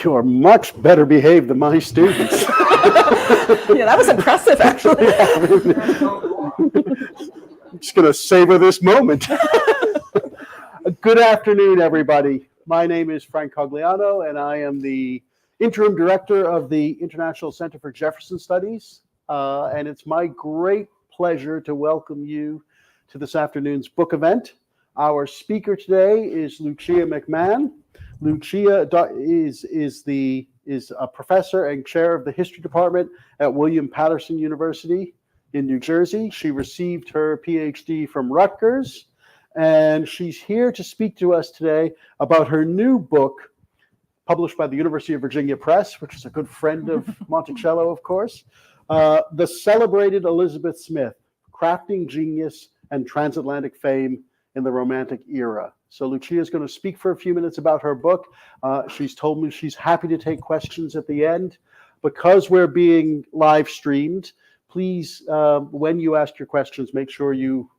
You're much better behaved than my students. Yeah, that was impressive, actually. I'm just going to savor this moment. Good afternoon, everybody. My name is Frank Cogliano, and I am the interim director of the International Center for Jefferson Studies. And it's my great pleasure to welcome you to this afternoon's book event. Our speaker today is Lucia McMahon. Lucia is a professor and chair of the history department at William Patterson University in New Jersey. She received her PhD from Rutgers, and she's here to speak to us today about her new book, published by the University of Virginia Press, which is a good friend of Monticello, of course, The Celebrated Elizabeth Smith, Crafting Genius and Transatlantic Fame in the Romantic Era. So Lucia is going to speak for a few minutes about her book. She's told me she's happy to take questions at the end. Because we're being live streamed, please, when you ask your questions, make sure you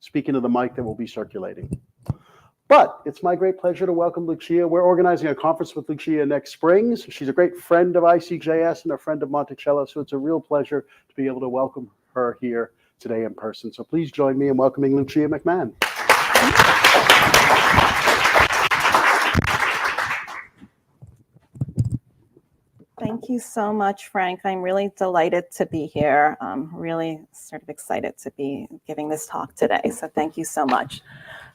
speak into the mic that will be circulating. But it's my great pleasure to welcome Lucia. We're organizing a conference with Lucia next spring. So she's a great friend of ICJS and a friend of Monticello, so it's a real pleasure to be able to welcome her here today in person. So please join me in welcoming Lucia McMahon. Thank you so much, Frank. I'm really delighted to be here. I'm really sort of excited to be giving this talk today. So thank you so much.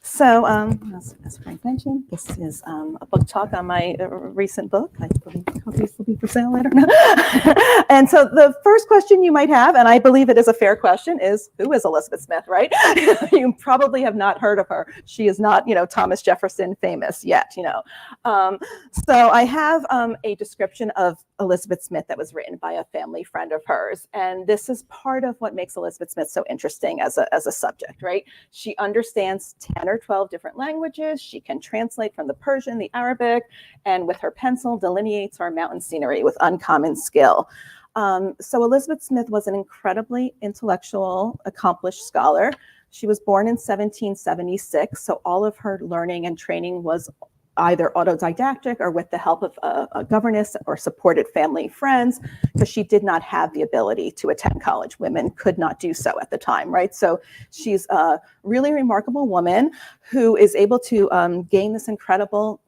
So as Frank mentioned, this is a book talk on my recent book. I believe copies will be for sale, I don't know. And so the first question you might have, and I believe it is a fair question, is who is Elizabeth Smith, right? You probably have not heard of her. She is not, Thomas Jefferson famous yet, So I have a description of Elizabeth Smith that was written by a family friend of hers. And this is part of what makes Elizabeth Smith so interesting as a subject, right? She understands 10 or 12 different languages. She can translate from the Persian, the Arabic, and with her pencil delineates our mountain scenery with uncommon skill. So Elizabeth Smith was an incredibly intellectual, accomplished scholar. She was born in 1776, so all of her learning and training was either autodidactic or with the help of a governess or supported family friends, because she did not have the ability to attend college. Women could not do so at the time, right? So she's a really remarkable woman who is able to gain this incredible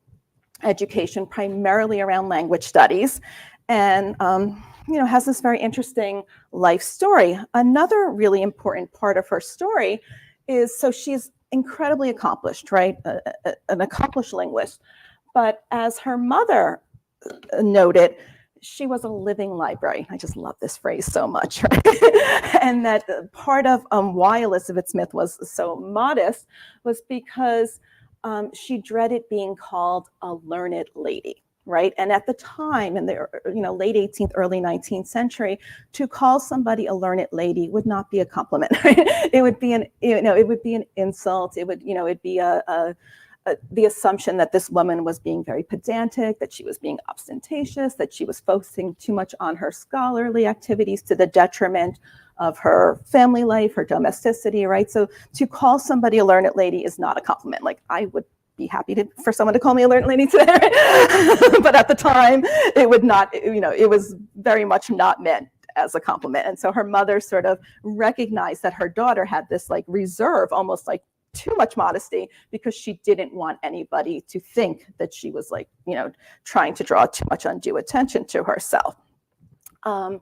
education primarily around language studies, and has this very interesting life story. Another really important part of her story is, so she's incredibly accomplished, right? An accomplished linguist. But as her mother noted, she was a living library. I just love this phrase so much, right? And that part of why Elizabeth Smith was so modest was because she dreaded being called a learned lady. Right. And at the time, in the late 18th, early 19th century, to call somebody a learned lady would not be a compliment. Right? It would be an insult. It would, it'd be the assumption that this woman was being very pedantic, that she was being ostentatious, that she was focusing too much on her scholarly activities to the detriment of her family life, her domesticity. Right. So to call somebody a learned lady is not a compliment. Like, I would be happy for someone to call me a learned lady today, but at the time it would not, it was very much not meant as a compliment. And so her mother sort of recognized that her daughter had this like reserve, almost like too much modesty, because she didn't want anybody to think that she was like, trying to draw too much undue attention to herself. And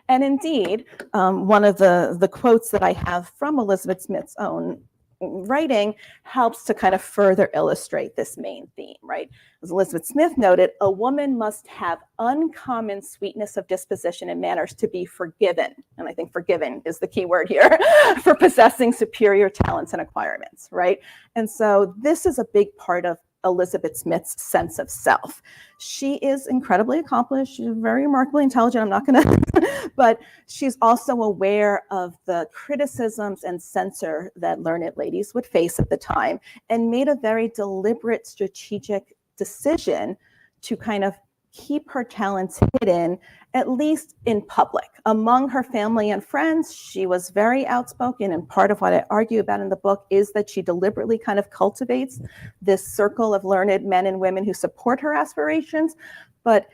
indeed, one of the quotes that I have from Elizabeth Smith's own writing helps to kind of further illustrate this main theme, right? As Elizabeth Smith noted, a woman must have uncommon sweetness of disposition and manners to be forgiven. And I think forgiven is the key word here for possessing superior talents and acquirements, right? And so this is a big part of Elizabeth Smith's sense of self. She is incredibly accomplished. She's very remarkably intelligent. I'm not going to, but she's also aware of the criticisms and censor that learned ladies would face at the time, and made a very deliberate strategic decision to kind of keep her talents hidden, at least in public. Among her family and friends, she was very outspoken, and part of what I argue about in the book is that she deliberately kind of cultivates this circle of learned men and women who support her aspirations, But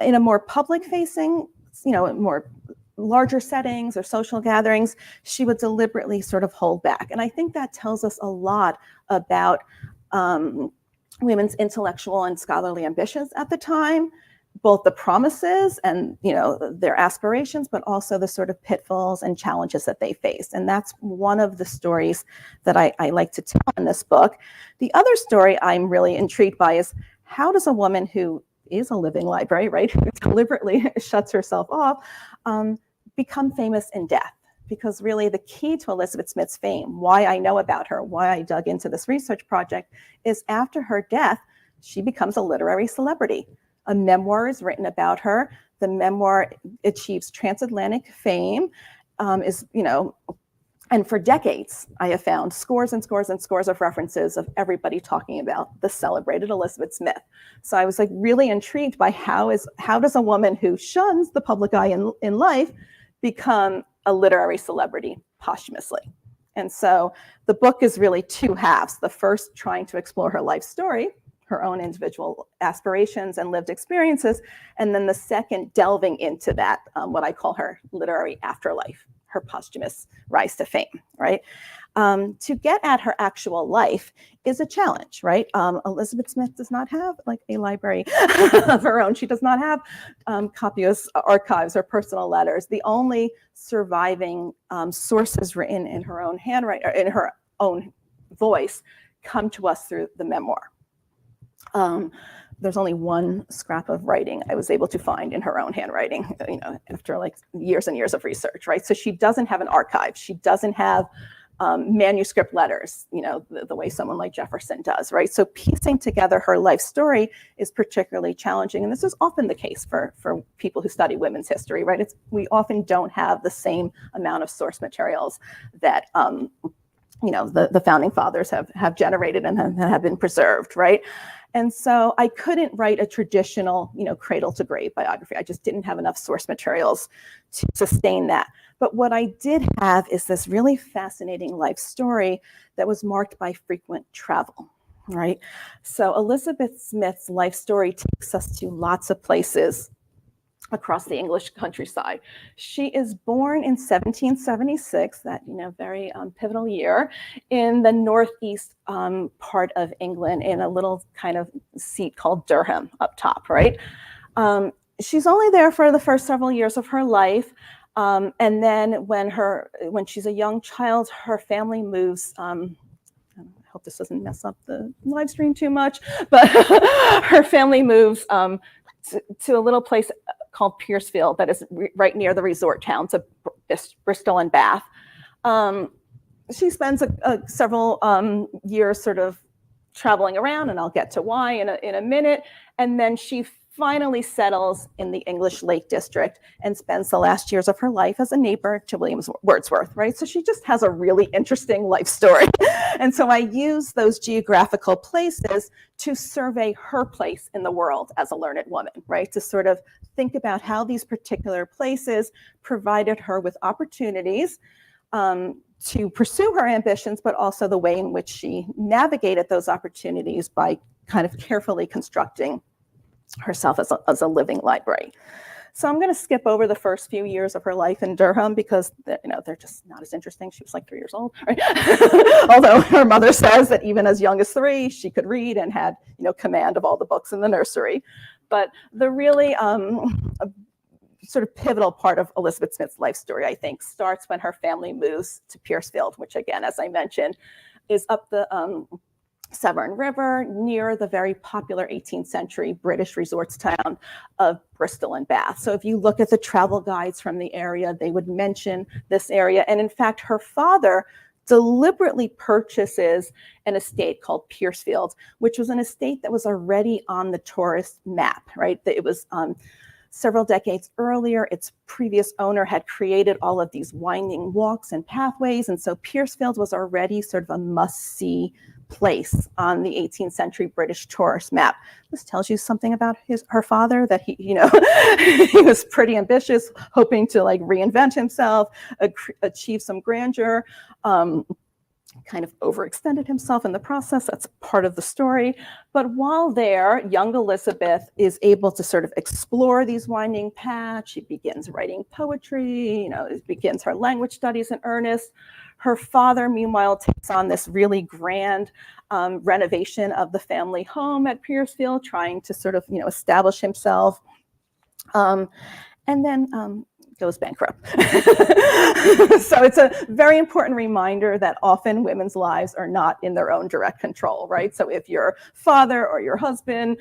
in a more public facing, more larger settings or social gatherings, she would deliberately sort of hold back. And I think that tells us a lot about women's intellectual and scholarly ambitions at the time, both the promises and their aspirations, but also the sort of pitfalls and challenges that they faced. And that's one of the stories that I like to tell in this book. The other story I'm really intrigued by is, how does a woman who is a living library, right, who deliberately shuts herself off, become famous in death? Because really the key to Elizabeth Smith's fame, why I know about her, why I dug into this research project, is after her death, she becomes a literary celebrity. A memoir is written about her. The memoir achieves transatlantic fame, and for decades, I have found scores and scores and scores of references of everybody talking about the celebrated Elizabeth Smith. So I was like really intrigued by how does a woman who shuns the public eye in life become a literary celebrity posthumously? And so the book is really two halves. The first trying to explore her life story, her own individual aspirations and lived experiences, and then the second delving into that, what I call her literary afterlife, her posthumous rise to fame, right? To get at her actual life is a challenge, right? Elizabeth Smith does not have like a library of her own. She does not have copious archives or personal letters. The only surviving sources written in her own handwriting, or in her own voice, come to us through the memoir. There's only one scrap of writing I was able to find in her own handwriting, after like years and years of research, right? So she doesn't have an archive. She doesn't have manuscript letters, the way someone like Jefferson does, right? So piecing together her life story is particularly challenging. And this is often the case for people who study women's history, right? We often don't have the same amount of source materials that the founding fathers have generated and have been preserved, right? And so I couldn't write a traditional, cradle to grave biography. I just didn't have enough source materials to sustain that. But what I did have is this really fascinating life story that was marked by frequent travel, right? So Elizabeth Smith's life story takes us to lots of places across the English countryside. She is born in 1776, that very pivotal year, in the northeast part of England, in a little kind of seat called Durham up top, right? She's only there for the first several years of her life, and then when she's a young child, her family moves. I hope this doesn't mess up the live stream too much, but her family moves to a little place called Piercefield that is right near the resort towns of Bristol and Bath. She spends several years sort of traveling around, and I'll get to why in a minute. And then she finally settles in the English Lake District and spends the last years of her life as a neighbor to William Wordsworth, right? So she just has a really interesting life story. And so I use those geographical places to survey her place in the world as a learned woman, right? To sort of think about how these particular places provided her with opportunities to pursue her ambitions, but also the way in which she navigated those opportunities by kind of carefully constructing herself as a living library. So I'm going to skip over the first few years of her life in Durham because they're just not as interesting. She was like 3 years old, right? Although her mother says that even as young as 3, she could read and had command of all the books in the nursery. But the really sort of pivotal part of Elizabeth Smith's life story, I think, starts when her family moves to Piercefield, which again, as I mentioned, is up the Severn River near the very popular 18th century British resorts town of Bristol and Bath. So if you look at the travel guides from the area, they would mention this area. And in fact, her father deliberately purchases an estate called Piercefield, which was an estate that was already on the tourist map, right? It was several decades earlier, its previous owner had created all of these winding walks and pathways. And so Piercefield was already sort of a must-see place on the 18th century British tourist map. This tells you something about her father, that he was pretty ambitious, hoping to like reinvent himself, achieve some grandeur. kind of overextended himself in the process. That's part of the story. But while there, young Elizabeth is able to sort of explore these winding paths. She begins writing poetry, begins her language studies in earnest. Her father, meanwhile, takes on this really grand renovation of the family home at Piercefield, trying to sort of, establish himself. And then goes bankrupt. So it's a very important reminder that often women's lives are not in their own direct control, right? So if your father or your husband,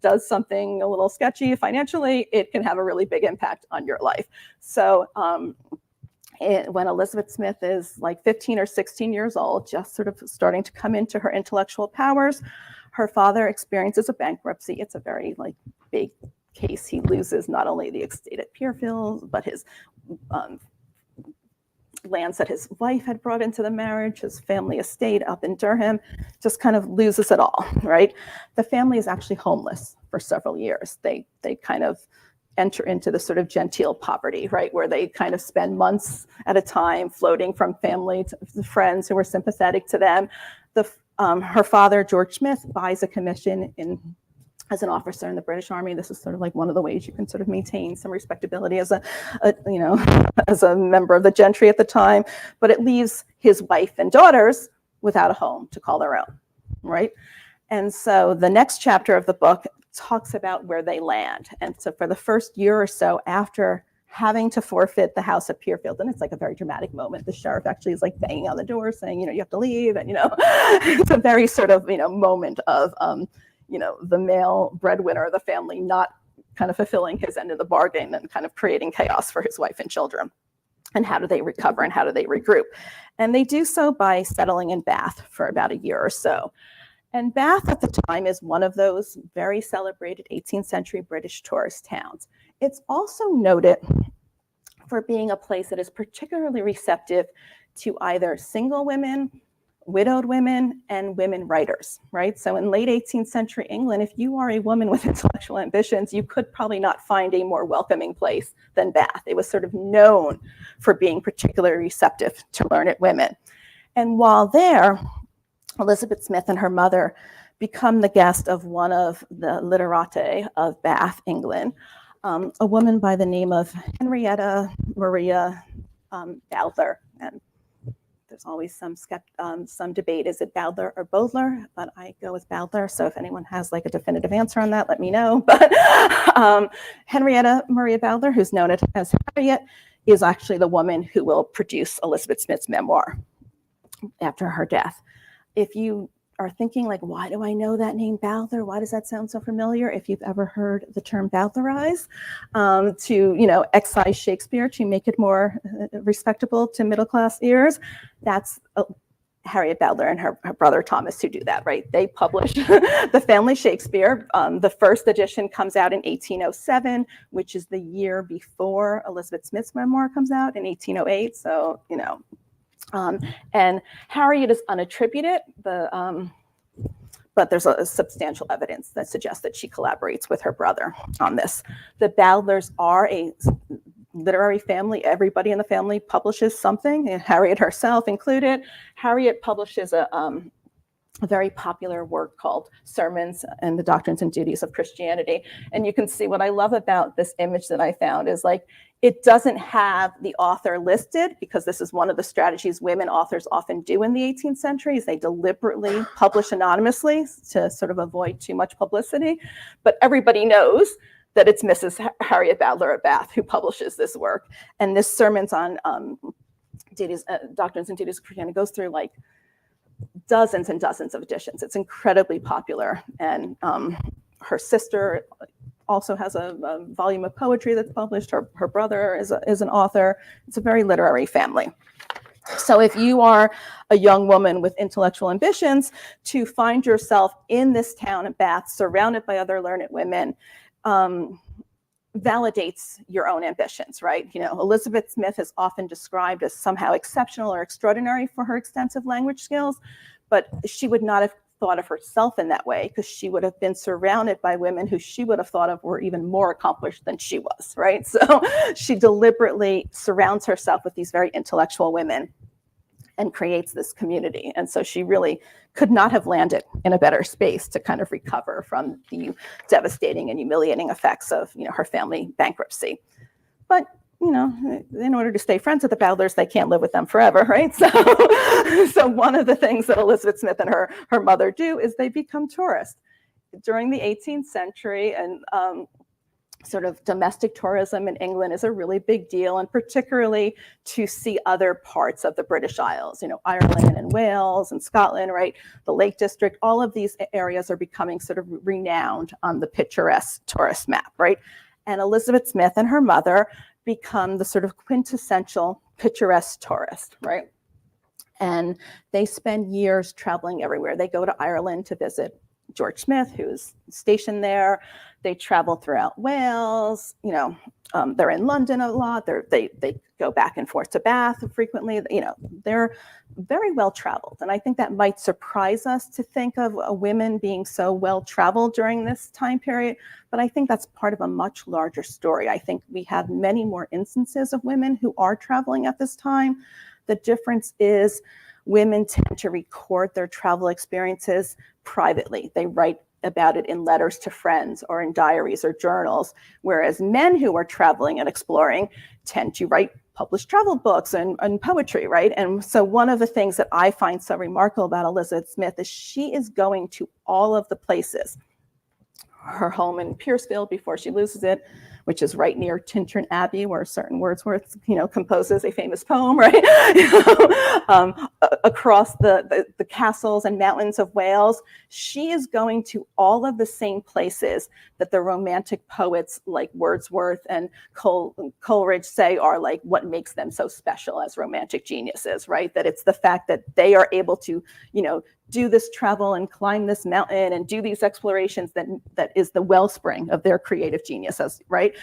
does something a little sketchy financially, it can have a really big impact on your life. So when Elizabeth Smith is like 15 or 16 years old, just sort of starting to come into her intellectual powers, her father experiences a bankruptcy. It's a very big case. He loses not only the estate at Piercefield, but his lands that his wife had brought into the marriage, his family estate up in Durham, just kind of loses it all, right? The family is actually homeless for several years. They kind of enter into the sort of genteel poverty, right? Where they kind of spend months at a time floating from family to friends who are sympathetic to them. Her father, George Smith, buys a commission as an officer in the British Army. This is sort of like one of the ways you can sort of maintain some respectability as as a member of the gentry at the time. But it leaves his wife and daughters without a home to call their own, right? And so the next chapter of the book talks about where they land. And so for the first year or so after having to forfeit the house at Piercefield, and it's like a very dramatic moment. The sheriff actually is like banging on the door saying, you have to leave. And, it's a very sort of, moment of, the male breadwinner of the family not kind of fulfilling his end of the bargain and kind of creating chaos for his wife and children. And how do they recover and how do they regroup? And they do so by settling in Bath for about a year or so. And Bath at the time is one of those very celebrated 18th century British tourist towns. It's also noted for being a place that is particularly receptive to either single women, widowed women, and women writers, right? So in late 18th century England, if you are a woman with intellectual ambitions, you could probably not find a more welcoming place than Bath. It was sort of known for being particularly receptive to learned women. And while there, Elizabeth Smith and her mother become the guest of one of the literati of Bath, England, a woman by the name of Henrietta Maria Badler. And there's always some debate, is it Badler or Bodler? But I go with Badler. So if anyone has a definitive answer on that, let me know. But Henrietta Maria Badler, who's known as Harriet, is actually the woman who will produce Elizabeth Smith's memoir after her death. If you are thinking why do I know that name Badler? Why does that sound so familiar? If you've ever heard the term Badlerize, to, excise Shakespeare to make it more respectable to middle-class ears, that's Harriet Badler and her brother Thomas who do that, right? They publish the family Shakespeare. The first edition comes out in 1807, which is the year before Elizabeth Smith's memoir comes out in 1808. So, and Harriet is unattributed, but there's a substantial evidence that suggests that she collaborates with her brother on this. The Badlers are a literary family. Everybody in the family publishes something, and Harriet herself included. Harriet publishes a very popular work called Sermons and the Doctrines and Duties of Christianity. And you can see what I love about this image that I found is it doesn't have the author listed, because this is one of the strategies women authors often do in the 18th century, is they deliberately publish anonymously to sort of avoid too much publicity. But everybody knows that it's Mrs. Harriet Badler of Bath who publishes this work. And this Sermons on Doctrines and Duties of Christianity goes through dozens and dozens of editions. It's incredibly popular. And her sister also has a volume of poetry that's published. Her brother is an author. It's a very literary family. So if you are a young woman with intellectual ambitions, to find yourself in this town of Bath, surrounded by other learned women, validates your own ambitions, right? Elizabeth Smith is often described as somehow exceptional or extraordinary for her extensive language skills, but she would not have thought of herself in that way, because she would have been surrounded by women who she would have thought of were even more accomplished than she was, right? So she deliberately surrounds herself with these very intellectual women. and creates this community. And so she really could not have landed in a better space to kind of recover from the devastating and humiliating effects of, her family bankruptcy. But, in order to stay friends with the Badlers, they can't live with them forever, right? So one of the things that Elizabeth Smith and her mother do is they become tourists. During the 18th century, and sort of domestic tourism in England is a really big deal, and particularly to see other parts of the British Isles, Ireland and Wales and Scotland, right? The Lake District, all of these areas are becoming sort of renowned on the picturesque tourist map, right? And Elizabeth Smith and her mother become the sort of quintessential picturesque tourist, right? And they spend years traveling everywhere. They go to Ireland to visit George Smith, who's stationed there. They travel throughout Wales. They're in London a lot. They go back and forth to Bath frequently. They're very well traveled, and I think that might surprise us to think of women being so well traveled during this time period. But I think that's part of a much larger story. I think we have many more instances of women who are traveling at this time. The difference is women tend to record their travel experiences privately. They write about it in letters to friends or in diaries or journals, whereas men who are traveling and exploring tend to write published travel books and poetry, right? And so one of the things that I find so remarkable about Elizabeth Smith is she is going to all of the places. Her home in Piercefield before she loses it, which is right near Tintern Abbey, where certain Wordsworth, composes a famous poem, right? Across the castles and mountains of Wales, she is going to all of the same places that the Romantic poets like Wordsworth and Coleridge say are like what makes them so special as Romantic geniuses, right? That it's the fact that they are able to, do this travel and climb this mountain and do these explorations that is the wellspring of their creative geniuses, right?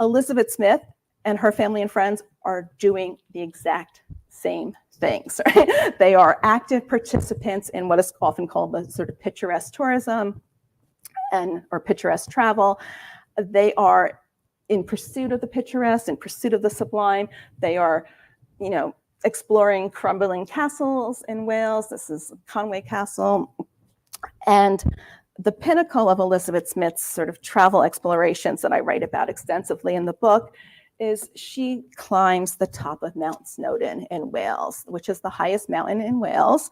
Elizabeth Smith and her family and friends are doing the exact same things, right? They are active participants in what is often called the sort of picturesque tourism or picturesque travel. They are in pursuit of the picturesque, in pursuit of the sublime. They are, exploring crumbling castles in Wales. This is Conway Castle. And the pinnacle of Elizabeth Smith's sort of travel explorations that I write about extensively in the book is she climbs the top of Mount Snowden in Wales, which is the highest mountain in Wales.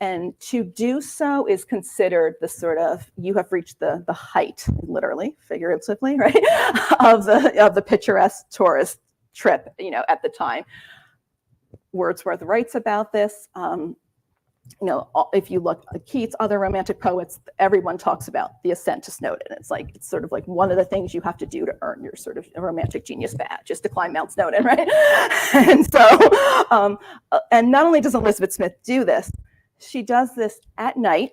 And to do so is considered the sort of, you have reached the height, literally, figuratively, right, of the picturesque tourist trip, at the time. Wordsworth writes about this. If you look at Keats, other Romantic poets, everyone talks about the ascent to Snowden. It's sort of like one of the things you have to do to earn your sort of Romantic genius badge, just to climb Mount Snowden, right? And so, and not only does Elizabeth Smith do this, she does this at night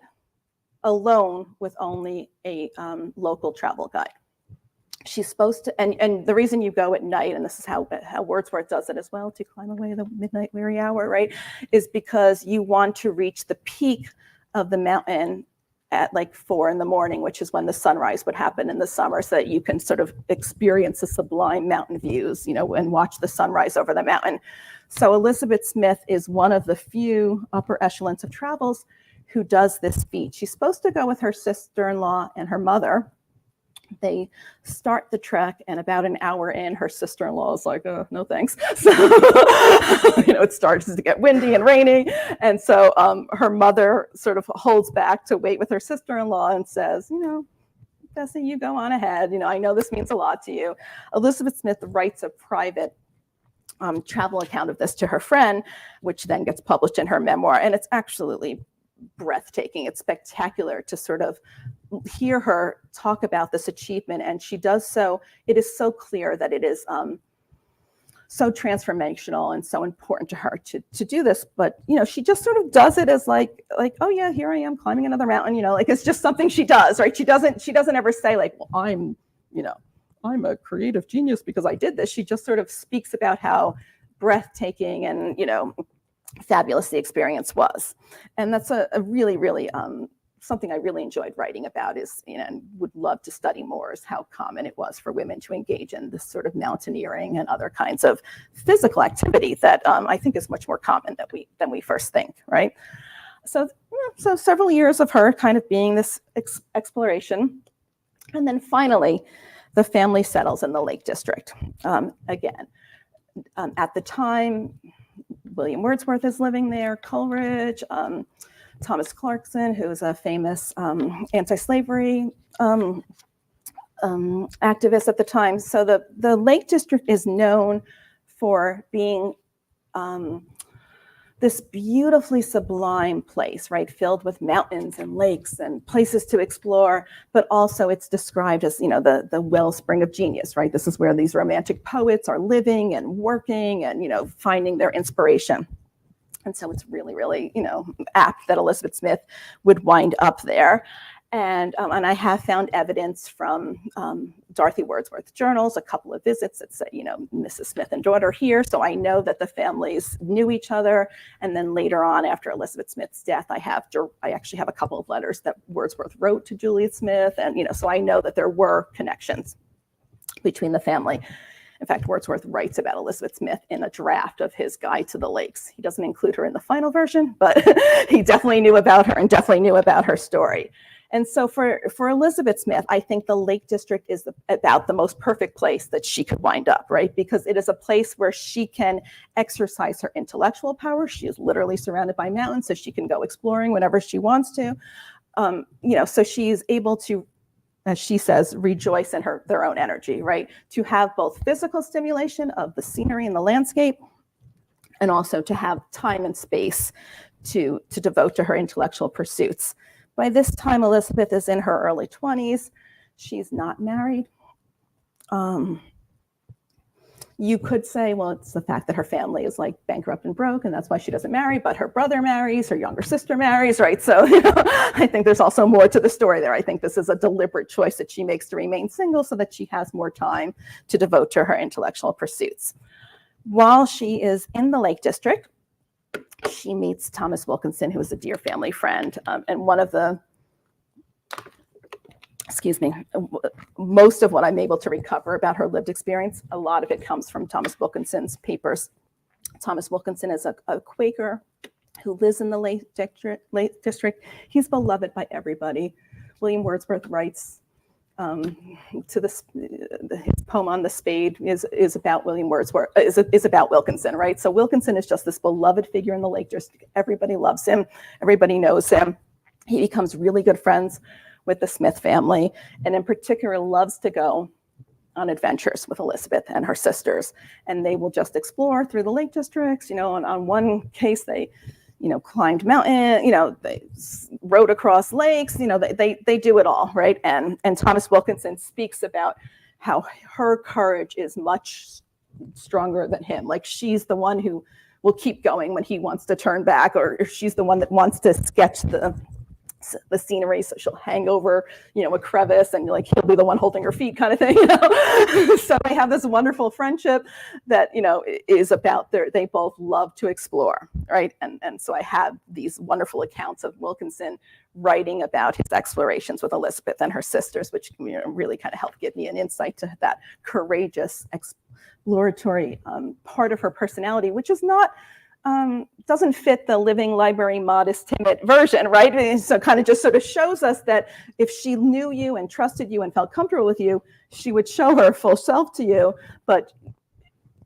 alone with only a local travel guide. She's supposed to, and the reason you go at night, and this is how Wordsworth does it as well, to climb away the midnight weary hour, right, is because you want to reach the peak of the mountain at like 4 a.m, which is when the sunrise would happen in the summer, so that you can sort of experience the sublime mountain views, and watch the sunrise over the mountain. So Elizabeth Smith is one of the few upper echelons of travels who does this feat. She's supposed to go with her sister-in-law and her mother. They start the trek, and about an hour in, her sister-in-law is like, "Oh, no thanks." So, it starts to get windy and rainy. And so her mother sort of holds back to wait with her sister-in-law and says, "Bessie, you go on ahead. I know this means a lot to you." Elizabeth Smith writes a private travel account of this to her friend, which then gets published in her memoir. And it's absolutely breathtaking. It's spectacular to sort of hear her talk about this achievement, and she does so. It is so clear that it is so transformational and so important to her to do this. But she just sort of does it as like, oh yeah, here I am climbing another mountain. It's just something she does, right? She doesn't ever say like, well, I'm a creative genius because I did this. She just sort of speaks about how breathtaking and fabulous the experience was. And that's a really, really something I really enjoyed writing about is, and would love to study more, is how common it was for women to engage in this sort of mountaineering and other kinds of physical activity that I think is much more common than we first think, right? So several years of her kind of being this exploration. And then finally, the family settles in the Lake District. Again, at the time, William Wordsworth is living there, Coleridge, Thomas Clarkson, who is a famous anti-slavery activist at the time. So the Lake District is known for being this beautifully sublime place, right? Filled with mountains and lakes and places to explore, but also it's described as, the wellspring of genius, right? This is where these romantic poets are living and working and, finding their inspiration. And so it's really, really, apt that Elizabeth Smith would wind up there. And I have found evidence from Dorothy Wordsworth's journals, a couple of visits that say, Mrs. Smith and daughter here. So I know that the families knew each other. And then later on, after Elizabeth Smith's death, I actually have a couple of letters that Wordsworth wrote to Julia Smith. And, so I know that there were connections between the family. In fact, Wordsworth writes about Elizabeth Smith in a draft of his Guide to the Lakes. He doesn't include her in the final version, but he definitely knew about her and definitely knew about her story. And so for Elizabeth Smith, I think the Lake District is about the most perfect place that she could wind up, right? Because it is a place where she can exercise her intellectual power. She is literally surrounded by mountains, so she can go exploring whenever she wants to. So she's able to, as she says, rejoice in their own energy, right? To have both physical stimulation of the scenery and the landscape, and also to have time and space to devote to her intellectual pursuits. By this time, Elizabeth is in her early 20s. She's not married. You could say, well, it's the fact that her family is like bankrupt and broke, and that's why she doesn't marry, but her brother marries, her younger sister marries, right? So I think there's also more to the story there. I think this is a deliberate choice that she makes to remain single so that she has more time to devote to her intellectual pursuits. While she is in the Lake District, she meets Thomas Wilkinson, who is a dear family friend. And one of the, most of what I'm able to recover about her lived experience, a lot of it comes from Thomas Wilkinson's papers. Thomas Wilkinson is a Quaker who lives in the Lake District. He's beloved by everybody. William Wordsworth writes his poem on the spade is about William Wordsworth, is about Wilkinson, right? So Wilkinson is just this beloved figure in the Lake District. Everybody loves him. Everybody knows him. He becomes really good friends with the Smith family, and in particular loves to go on adventures with Elizabeth and her sisters. And they will just explore through the Lake Districts. On one case, they climbed mountain, they rode across lakes, they do it all, right? And Thomas Wilkinson speaks about how her courage is much stronger than him. Like, she's the one who will keep going when he wants to turn back, or she's the one that wants to sketch the scenery, so she'll hang over, a crevice, and he'll be the one holding her feet, kind of thing. So they have this wonderful friendship that is about they both love to explore, right? And so I have these wonderful accounts of Wilkinson writing about his explorations with Elizabeth and her sisters, which really kind of helped give me an insight to that courageous exploratory part of her personality, which is not doesn't fit the living library, modest, timid version, right? So kind of just sort of shows us that if she knew you and trusted you and felt comfortable with you, she would show her full self to you. But,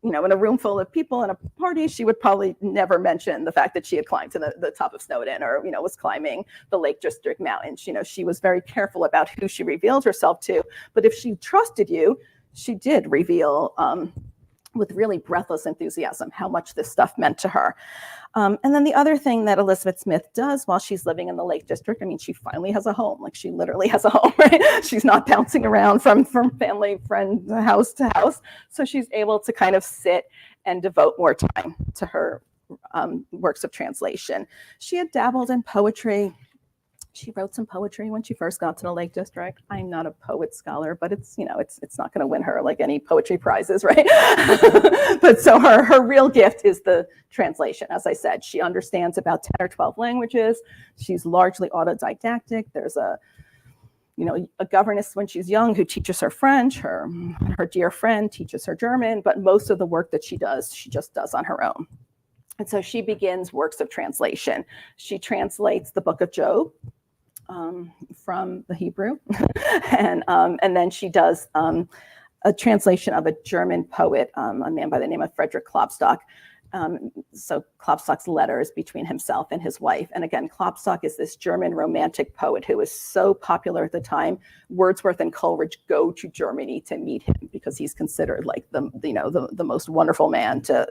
in a room full of people in a party, she would probably never mention the fact that she had climbed to the top of Snowden, or, was climbing the Lake District mountains. She was very careful about who she revealed herself to. But if she trusted you, she did reveal with really breathless enthusiasm how much this stuff meant to her. And then the other thing that Elizabeth Smith does while she's living in the Lake District, she finally has a home. Like, she literally has a home, right? She's not bouncing around from family, friend, house to house. So she's able to kind of sit and devote more time to her works of translation. She had dabbled in poetry. She wrote some poetry when she first got to the Lake District. I'm not a poet scholar, but it's not going to win her like any poetry prizes, right? But so her real gift is the translation. As I said, she understands about 10 or 12 languages. She's largely autodidactic. There's a governess when she's young who teaches her French. Her dear friend teaches her German, but most of the work that she does, she just does on her own. And so she begins works of translation. She translates the Book of Job from the Hebrew, and then she does a translation of a German poet, a man by the name of Frederick Klopstock. So Klopstock's letters between himself and his wife. And again, Klopstock is this German romantic poet who was so popular at the time. Wordsworth and Coleridge go to Germany to meet him because he's considered like the most wonderful man to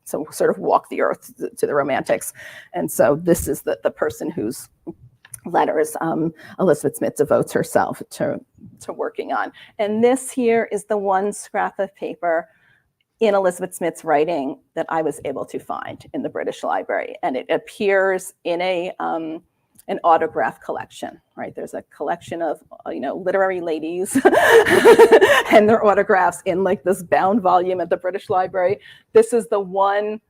sort of walk the earth to the Romantics. And so this is the person whose letters Elizabeth Smith devotes herself to working on. And this here is the one scrap of paper in Elizabeth Smith's writing that I was able to find in the British Library. And it appears in an autograph collection, right? There's a collection of, literary ladies and their autographs in like this bound volume at the British Library. This is the one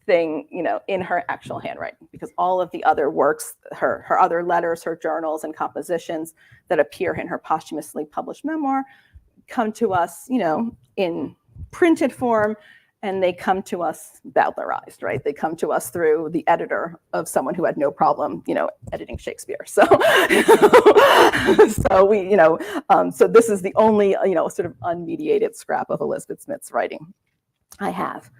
thing, in her actual handwriting, because all of the other works, her other letters, her journals and compositions that appear in her posthumously published memoir come to us, in printed form, and they come to us Badlerized, right? They come to us through the editor of someone who had no problem, editing Shakespeare. So, so this is the only, sort of unmediated scrap of Elizabeth Smith's writing I have.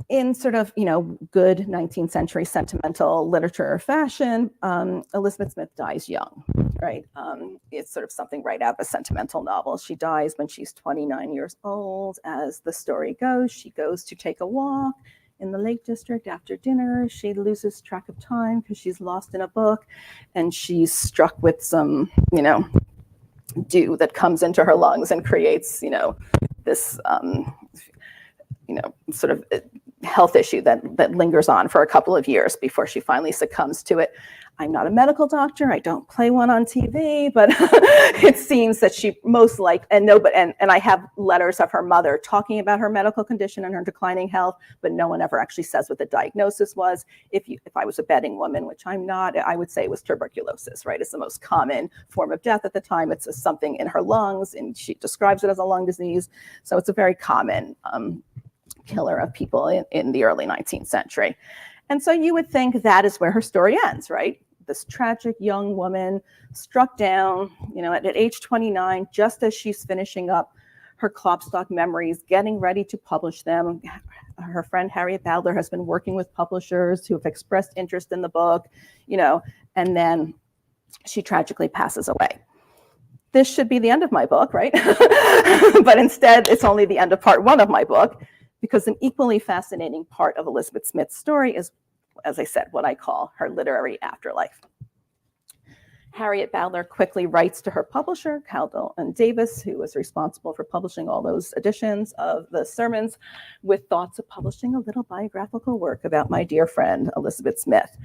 In sort of, good 19th century sentimental literature fashion, Elizabeth Smith dies young, right? It's sort of something right out of a sentimental novel. She dies when she's 29 years old. As the story goes, she goes to take a walk in the Lake District after dinner. She loses track of time because she's lost in a book, and she's struck with some, dew that comes into her lungs and creates, this, sort of health issue that lingers on for a couple of years before she finally succumbs to it. I'm not a medical doctor. I don't play one on TV, but it seems that she most and I have letters of her mother talking about her medical condition and her declining health, but no one ever actually says what the diagnosis was. If I was a betting woman, which I'm not, I would say it was tuberculosis, right? It's the most common form of death at the time. It's something in her lungs, and she describes it as a lung disease. So it's a very common killer of people in the early 19th century. And so you would think that is where her story ends, right? This tragic young woman struck down, at age 29, just as she's finishing up her Klopstock memories, getting ready to publish them. Her friend Henrietta Badler has been working with publishers who have expressed interest in the book, and then she tragically passes away. This should be the end of my book, right? But instead, it's only the end of part one of my book, because an equally fascinating part of Elizabeth Smith's story is, as I said, what I call her literary afterlife. Henrietta Badler quickly writes to her publisher, Caldwell and Davis, who was responsible for publishing all those editions of the sermons, with thoughts of publishing a little biographical work about my dear friend, Elizabeth Smith.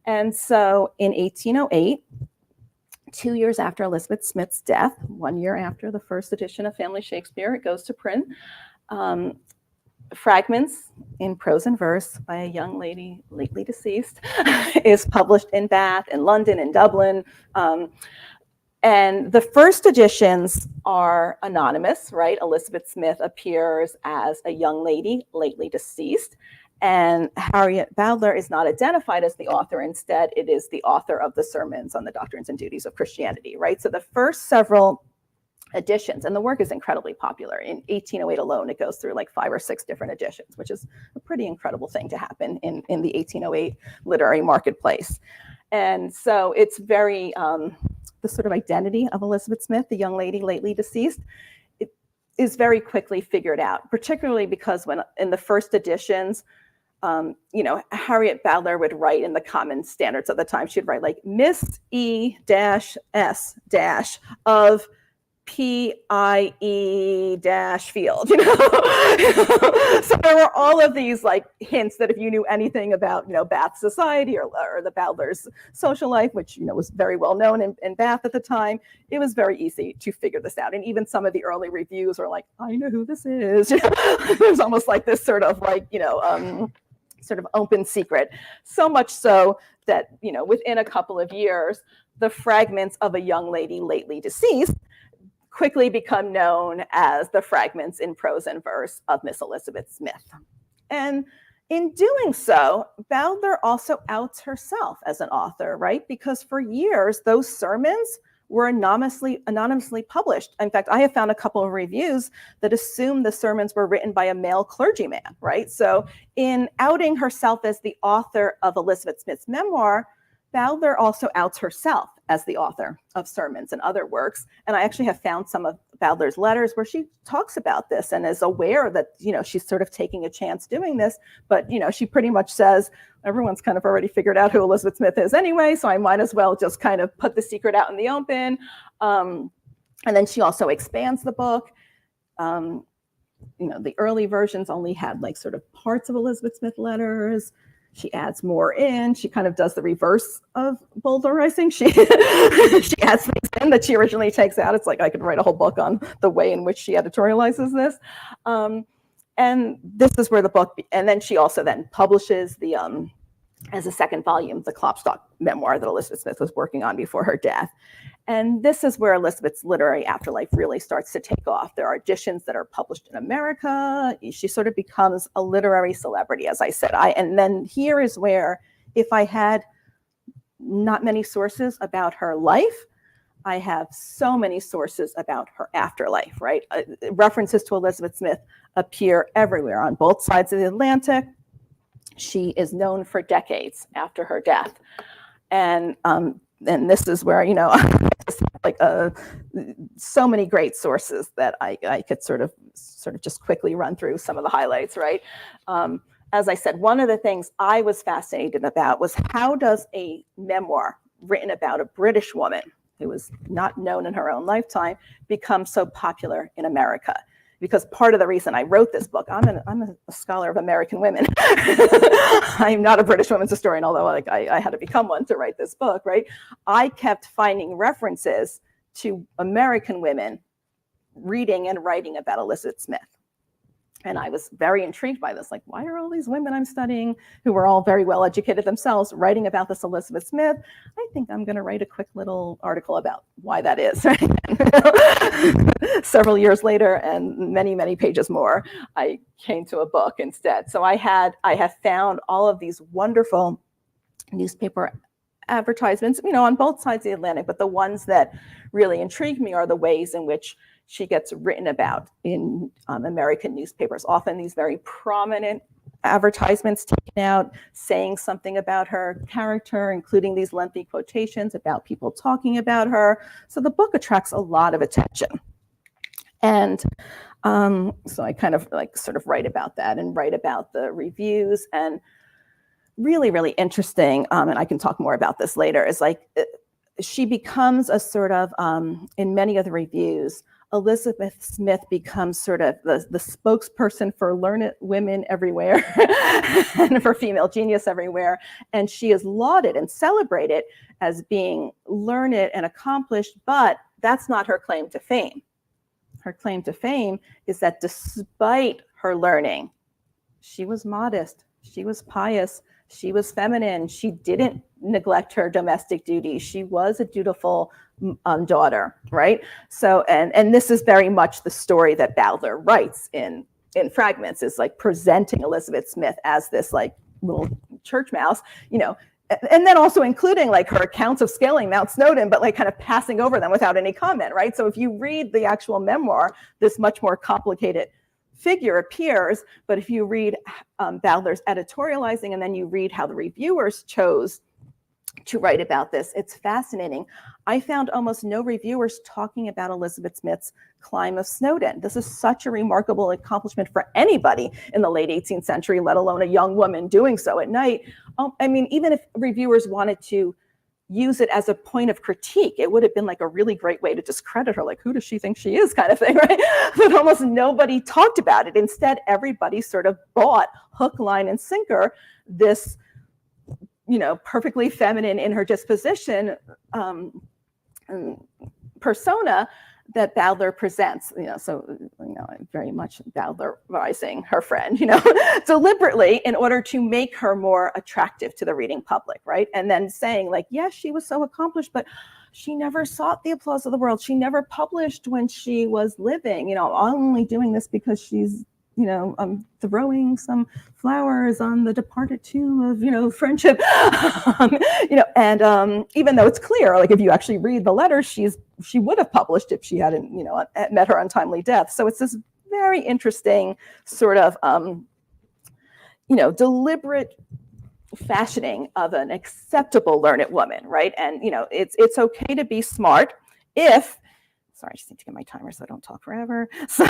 And so in 1808, 2 years after Elizabeth Smith's death, 1 year after the first edition of Family Shakespeare, it goes to print. Fragments in prose and verse by a young lady lately deceased is published in Bath, in London, in Dublin. And the first editions are anonymous, right? Elizabeth Smith appears as a young lady lately deceased. And Henrietta Badler is not identified as the author. Instead, it is the author of the sermons on the doctrines and duties of Christianity, right? So the first several editions, and the work is incredibly popular. In 1808 alone, it goes through like 5 or 6 different editions, which is a pretty incredible thing to happen in the 1808 literary marketplace. And so it's very, the sort of identity of Elizabeth Smith, the young lady lately deceased, it is very quickly figured out, particularly because when in the first editions, Henrietta Badler would write in the common standards of the time, she'd write like Miss E-S- of P-I-E-field, So there were all of these like hints that if you knew anything about, Bath society or the Badler's social life, which, was very well known in Bath at the time, it was very easy to figure this out. And even some of the early reviews were like, I know who this is. There's almost like this sort of like, sort of open secret. So much so that, within a couple of years, the fragments of a young lady lately deceased quickly become known as the fragments in prose and verse of Miss Elizabeth Smith. And in doing so, Badler also outs herself as an author, right? Because for years, those sermons were anonymously published. In fact, I have found a couple of reviews that assume the sermons were written by a male clergyman, right? So in outing herself as the author of Elizabeth Smith's memoir, Badler also outs herself as the author of sermons and other works. And I actually have found some of Badler's letters where she talks about this and is aware that, she's sort of taking a chance doing this. But, she pretty much says, everyone's kind of already figured out who Elizabeth Smith is anyway, so I might as well just kind of put the secret out in the open. And then she also expands the book. The early versions only had like sort of parts of Elizabeth Smith letters. She adds more in. She kind of does the reverse of Bowdlerising. She adds things in that she originally takes out. It's like I could write a whole book on the way in which she editorializes this. And this is where the book, and then she also then publishes the, as a second volume, the Klopstock memoir that Elizabeth Smith was working on before her death. And this is where Elizabeth's literary afterlife really starts to take off. There are editions that are published in America. She sort of becomes a literary celebrity, as I said. And then here is where, if I had not many sources about her life, I have so many sources about her afterlife, right? References to Elizabeth Smith appear everywhere on both sides of the Atlantic. She is known for decades after her death. And this is where, like so many great sources that I could sort of just quickly run through some of the highlights, right? As I said, one of the things I was fascinated about was how does a memoir written about a British woman who was not known in her own lifetime become so popular in America? Because part of the reason I wrote this book, I'm a scholar of American women. I'm not a British women's historian, although I had to become one to write this book, right? I kept finding references to American women reading and writing about Elizabeth Smith. And I was very intrigued by this. Like, why are all these women I'm studying, who were all very well educated themselves, writing about this Elizabeth Smith? I think I'm going to write a quick little article about why that is. Right? Several years later, and many, many pages more, I came to a book instead. So I have found all of these wonderful newspaper advertisements, on both sides of the Atlantic, but the ones that really intrigue me are the ways in which she gets written about in American newspapers. Often these very prominent advertisements taken out, saying something about her character, including these lengthy quotations about people talking about her. So the book attracts a lot of attention. And so I kind of sort of write about that and write about the reviews. And really, really interesting, and I can talk more about this later, is she becomes a sort of, in many of the reviews, Elizabeth Smith becomes sort of the spokesperson for learned women everywhere and for female genius everywhere. And she is lauded and celebrated as being learned and accomplished, but that's not her claim to fame. Her claim to fame is that despite her learning, she was modest, she was pious, she was feminine, she didn't neglect her domestic duties, she was a dutiful daughter, right? So, and this is very much the story that Badler writes in Fragments, is presenting Elizabeth Smith as this little church mouse, and then also including her accounts of scaling Mount Snowden, but kind of passing over them without any comment, right? So if you read the actual memoir, this much more complicated figure appears, but if you read Badler's editorializing and then you read how the reviewers chose to write about this, it's fascinating. I found almost no reviewers talking about Elizabeth Smith's climb of Snowden. This is such a remarkable accomplishment for anybody in the late 18th century, let alone a young woman doing so at night. I mean, even if reviewers wanted to use it as a point of critique. It would have been like a really great way to discredit her, like, who does she think she is, kind of thing, right? But almost nobody talked about it. Instead, everybody sort of bought hook, line, and sinker this, perfectly feminine in her disposition persona that Badler presents, very much Badlerizing her friend, deliberately in order to make her more attractive to the reading public, right? And then saying like, yes, she was so accomplished, but she never sought the applause of the world. She never published when she was living, I'm only doing this because she's, throwing some flowers on the departed tomb of, friendship, and even though it's clear, like if you actually read the letter, she would have published if she hadn't, met her untimely death. So it's this very interesting sort of, deliberate fashioning of an acceptable learned woman, right? And, it's okay to be smart if, sorry, I just need to get my timer so I don't talk forever. So,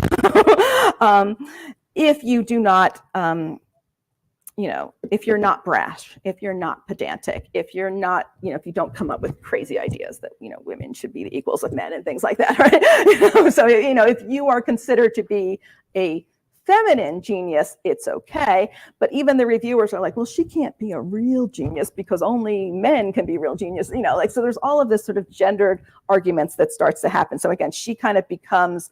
if you do not, if you're not brash, if you're not pedantic, if you're not, if you don't come up with crazy ideas that, women should be the equals of men and things like that, right? So, if you are considered to be a feminine genius, it's okay. But even the reviewers are like, well, she can't be a real genius because only men can be real genius, so there's all of this sort of gendered arguments that starts to happen. So again, she kind of becomes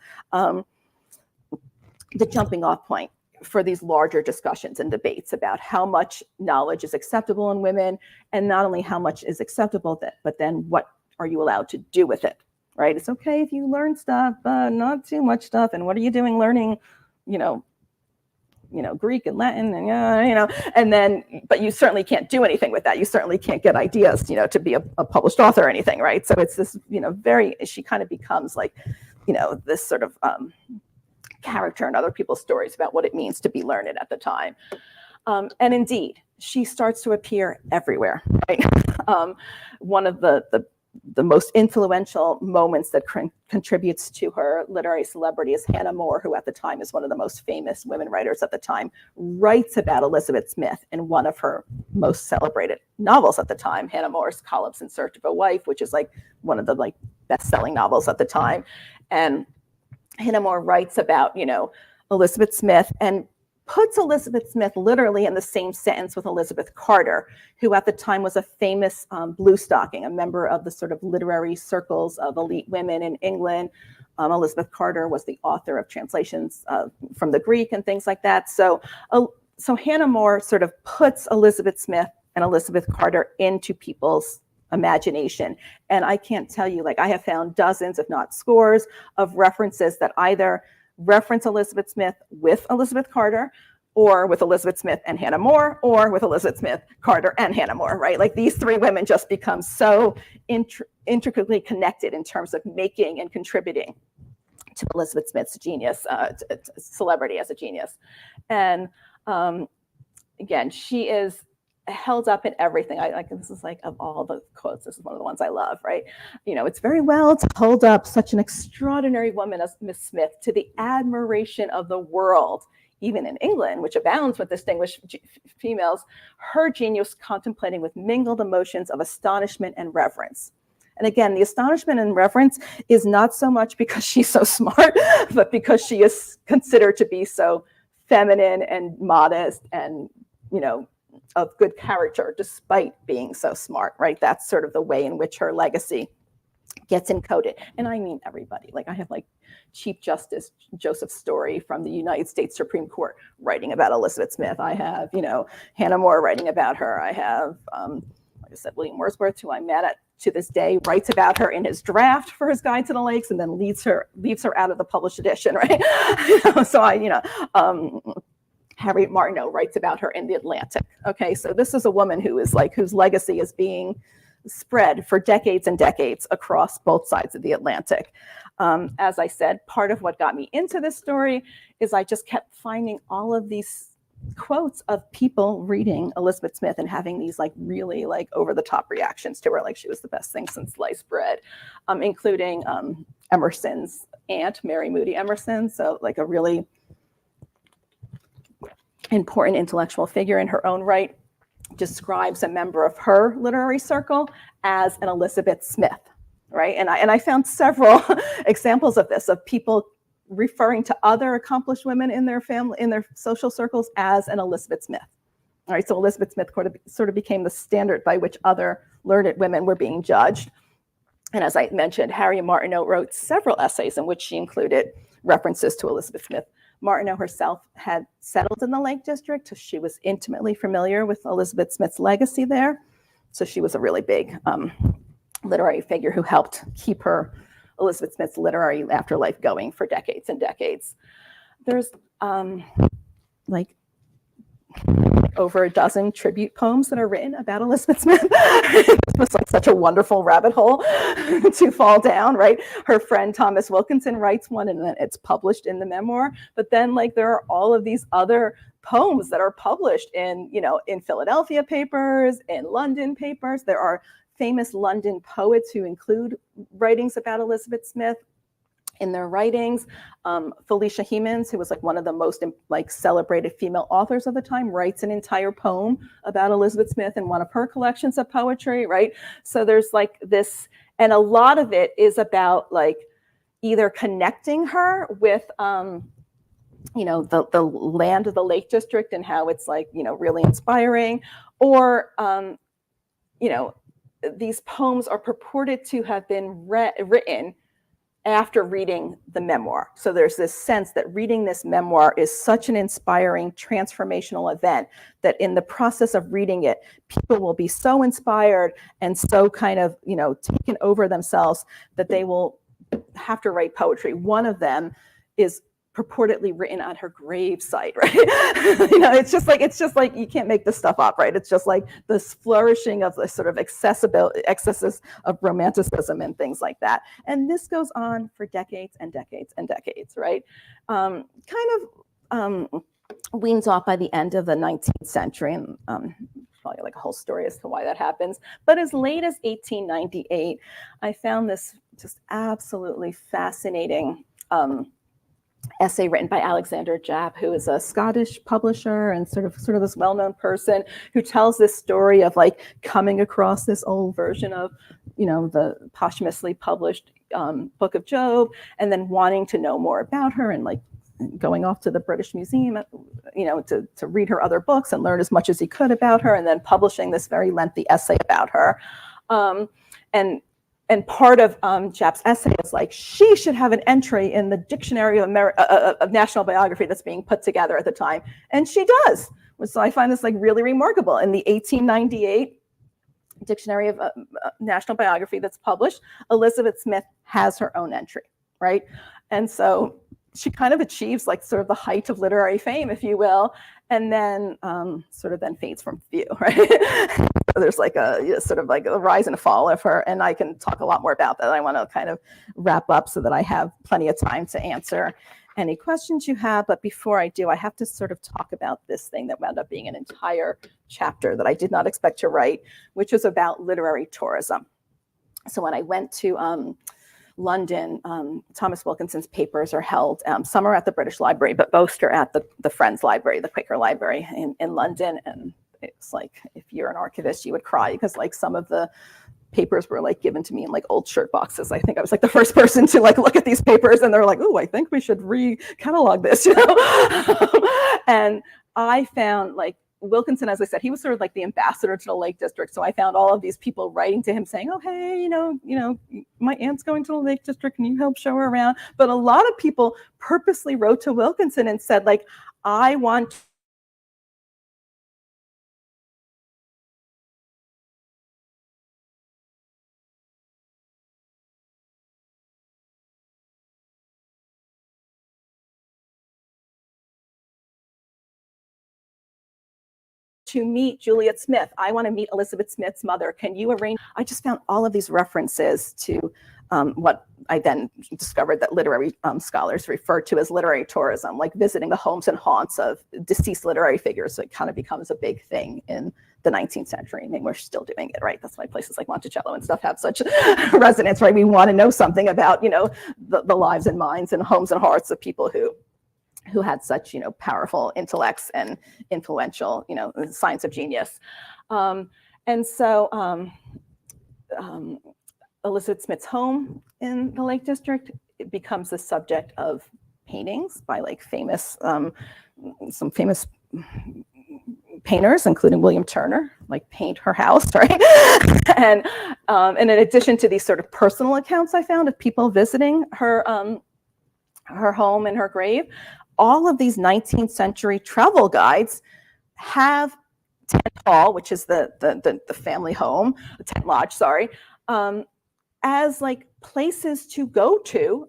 the jumping off point for these larger discussions and debates about how much knowledge is acceptable in women, and not only how much is acceptable, but then what are you allowed to do with it, right? It's okay if you learn stuff, but not too much stuff. And what are you doing learning, Greek and Latin and, and then, but you certainly can't do anything with that. You certainly can't get ideas, to be a published author or anything, right? So it's this, she kind of becomes like, this sort of character in other people's stories about what it means to be learned at the time. And indeed, she starts to appear everywhere, right? One of the most influential moments that contributes to her literary celebrity is Hannah More, who at the time is one of the most famous women writers at the time, writes about Elizabeth Smith in one of her most celebrated novels at the time, Hannah More's Columns in Search of a Wife, which is like one of the best-selling novels at the time. And Hannah More writes about, Elizabeth Smith and puts Elizabeth Smith literally in the same sentence with Elizabeth Carter, who at the time was a famous bluestocking, a member of the sort of literary circles of elite women in England. Elizabeth Carter was the author of translations from the Greek and things like that. So Hannah More sort of puts Elizabeth Smith and Elizabeth Carter into people's imagination. And I can't tell you, I have found dozens, if not scores, of references that either reference Elizabeth Smith with Elizabeth Carter, or with Elizabeth Smith and Hannah More, or with Elizabeth Smith, Carter, and Hannah More, right? Like these three women just become so intricately connected in terms of making and contributing to Elizabeth Smith's genius, celebrity as a genius. And again, she is held up in everything. This is of all the quotes, this is one of the ones I love, right? It's very well to hold up such an extraordinary woman as Miss Smith to the admiration of the world, even in England, which abounds with distinguished females, her genius contemplating with mingled emotions of astonishment and reverence. And again, the astonishment and reverence is not so much because she's so smart, but because she is considered to be so feminine and modest and, of good character, despite being so smart, right? That's sort of the way in which her legacy gets encoded. And I mean everybody. I have Chief Justice Joseph Story from the United States Supreme Court writing about Elizabeth Smith. I have, Hannah More writing about her. I have, like I said, William Wordsworth, who I'm mad at to this day, writes about her in his draft for his Guide to the Lakes, and then leaves her out of the published edition, right? Harriet Martineau writes about her in the Atlantic. Okay, so this is a woman who is whose legacy is being spread for decades and decades across both sides of the Atlantic. As I said, part of what got me into this story is I just kept finding all of these quotes of people reading Elizabeth Smith and having these really over the top reactions to her, she was the best thing since sliced bread, including Emerson's aunt, Mary Moody Emerson. So a really important intellectual figure in her own right. describes a member of her literary circle as an Elizabeth Smith, right? And I found several examples of this, of people referring to other accomplished women in their family, in their social circles, as an Elizabeth Smith. All right, so Elizabeth Smith sort of became the standard by which other learned women were being judged. And as I mentioned, Harriet Martineau wrote several essays in which she included references to Elizabeth Smith. Martineau herself had settled in the Lake District, so she was intimately familiar with Elizabeth Smith's legacy there. So she was a really big literary figure who helped keep her Elizabeth Smith's literary afterlife going for decades and decades. There's like over a dozen tribute poems that are written about Elizabeth Smith. It was like such a wonderful rabbit hole to fall down, right? Her friend Thomas Wilkinson writes one, and then it's published in the memoir. But then, like, there are all of these other poems that are published in, you know, in Philadelphia papers, in London papers. There are famous London poets who include writings about Elizabeth Smith in their writings. Felicia Hemans, who was like one of the most like celebrated female authors of the time, writes an entire poem about Elizabeth Smith in one of her collections of poetry, right? So there's like this, and a lot of it is about like either connecting her with, you know, the land of the Lake District and how it's like, you know, really inspiring, or, you know, these poems are purported to have been written after reading the memoir. So there's this sense that reading this memoir is such an inspiring, transformational event that in the process of reading it, people will be so inspired and so kind of, you know, taken over themselves that they will have to write poetry. One of them is purportedly written on her grave site, right? You know, it's just like you can't make this stuff up, right? It's just like this flourishing of the sort of excesses of romanticism and things like that. And this goes on for decades and decades and decades, right? Weans off by the end of the 19th century, and probably like a whole story as to why that happens. But as late as 1898, I found this just absolutely fascinating essay written by Alexander Japp, who is a Scottish publisher and sort of this well-known person who tells this story of like coming across this old version of, you know, the posthumously published Book of Job, and then wanting to know more about her and like going off to the British Museum, you know, to read her other books and learn as much as he could about her, and then publishing this very lengthy essay about her. And part of Japp's essay is like, she should have an entry in the Dictionary of National Biography that's being put together at the time. And she does. So I find this like really remarkable. In the 1898 Dictionary of National Biography that's published, Elizabeth Smith has her own entry, right? And so she kind of achieves like sort of the height of literary fame, if you will, and then sort of then fades from view, right? So there's like a sort of like a rise and a fall of her, and I can talk a lot more about that. I want to kind of wrap up so that I have plenty of time to answer any questions you have. But before I do, I have to sort of talk about this thing that wound up being an entire chapter that I did not expect to write, which is about literary tourism. So when I went to London, Thomas Wilkinson's papers are held. Some are at the British Library, but most are at the Friends Library, the Quaker Library in London. And it's like, if you're an archivist, you would cry, because like some of the papers were like given to me in like old shirt boxes. I think I was like the first person to like look at these papers, and they're like, oh, I think we should re-catalog this, you know? And I found like Wilkinson, as I said, he was sort of like the ambassador to the Lake District. So I found all of these people writing to him saying, oh, hey, you know, my aunt's going to the Lake District. Can you help show her around? But a lot of people purposely wrote to Wilkinson and said, like, I want to meet Juliet Smith. I want to meet Elizabeth Smith's mother. Can you arrange? I just found all of these references to what I then discovered that literary scholars refer to as literary tourism, like visiting the homes and haunts of deceased literary figures. So it kind of becomes a big thing in the 19th century. I mean, we're still doing it, right? That's why places like Monticello and stuff have such resonance, right? We want to know something about, you know, the lives and minds and homes and hearts of people who who had such, powerful intellects and influential, signs of genius. And so Elizabeth Smith's home in the Lake District, it becomes the subject of paintings by like some famous painters, including William Turner, like paint her house, right? And in addition to these sort of personal accounts I found of people visiting her home and her grave, all of these 19th century travel guides have Tent Hall, which is the family home, Tent Lodge, sorry, as like places to go to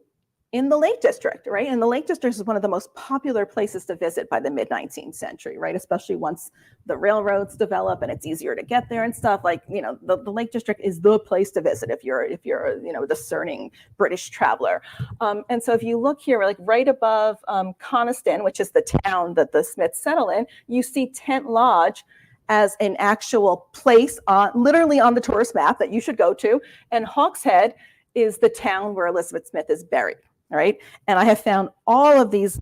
in the Lake District, right? And the Lake District is one of the most popular places to visit by the mid-19th century, right? Especially once the railroads develop and it's easier to get there and stuff. Like, the Lake District is the place to visit if you're a discerning British traveler. And so if you look here, like right above Coniston, which is the town that the Smiths settle in, you see Tent Lodge as an actual place literally on the tourist map that you should go to. And Hawkshead is the town where Elizabeth Smith is buried. Right. And I have found all of these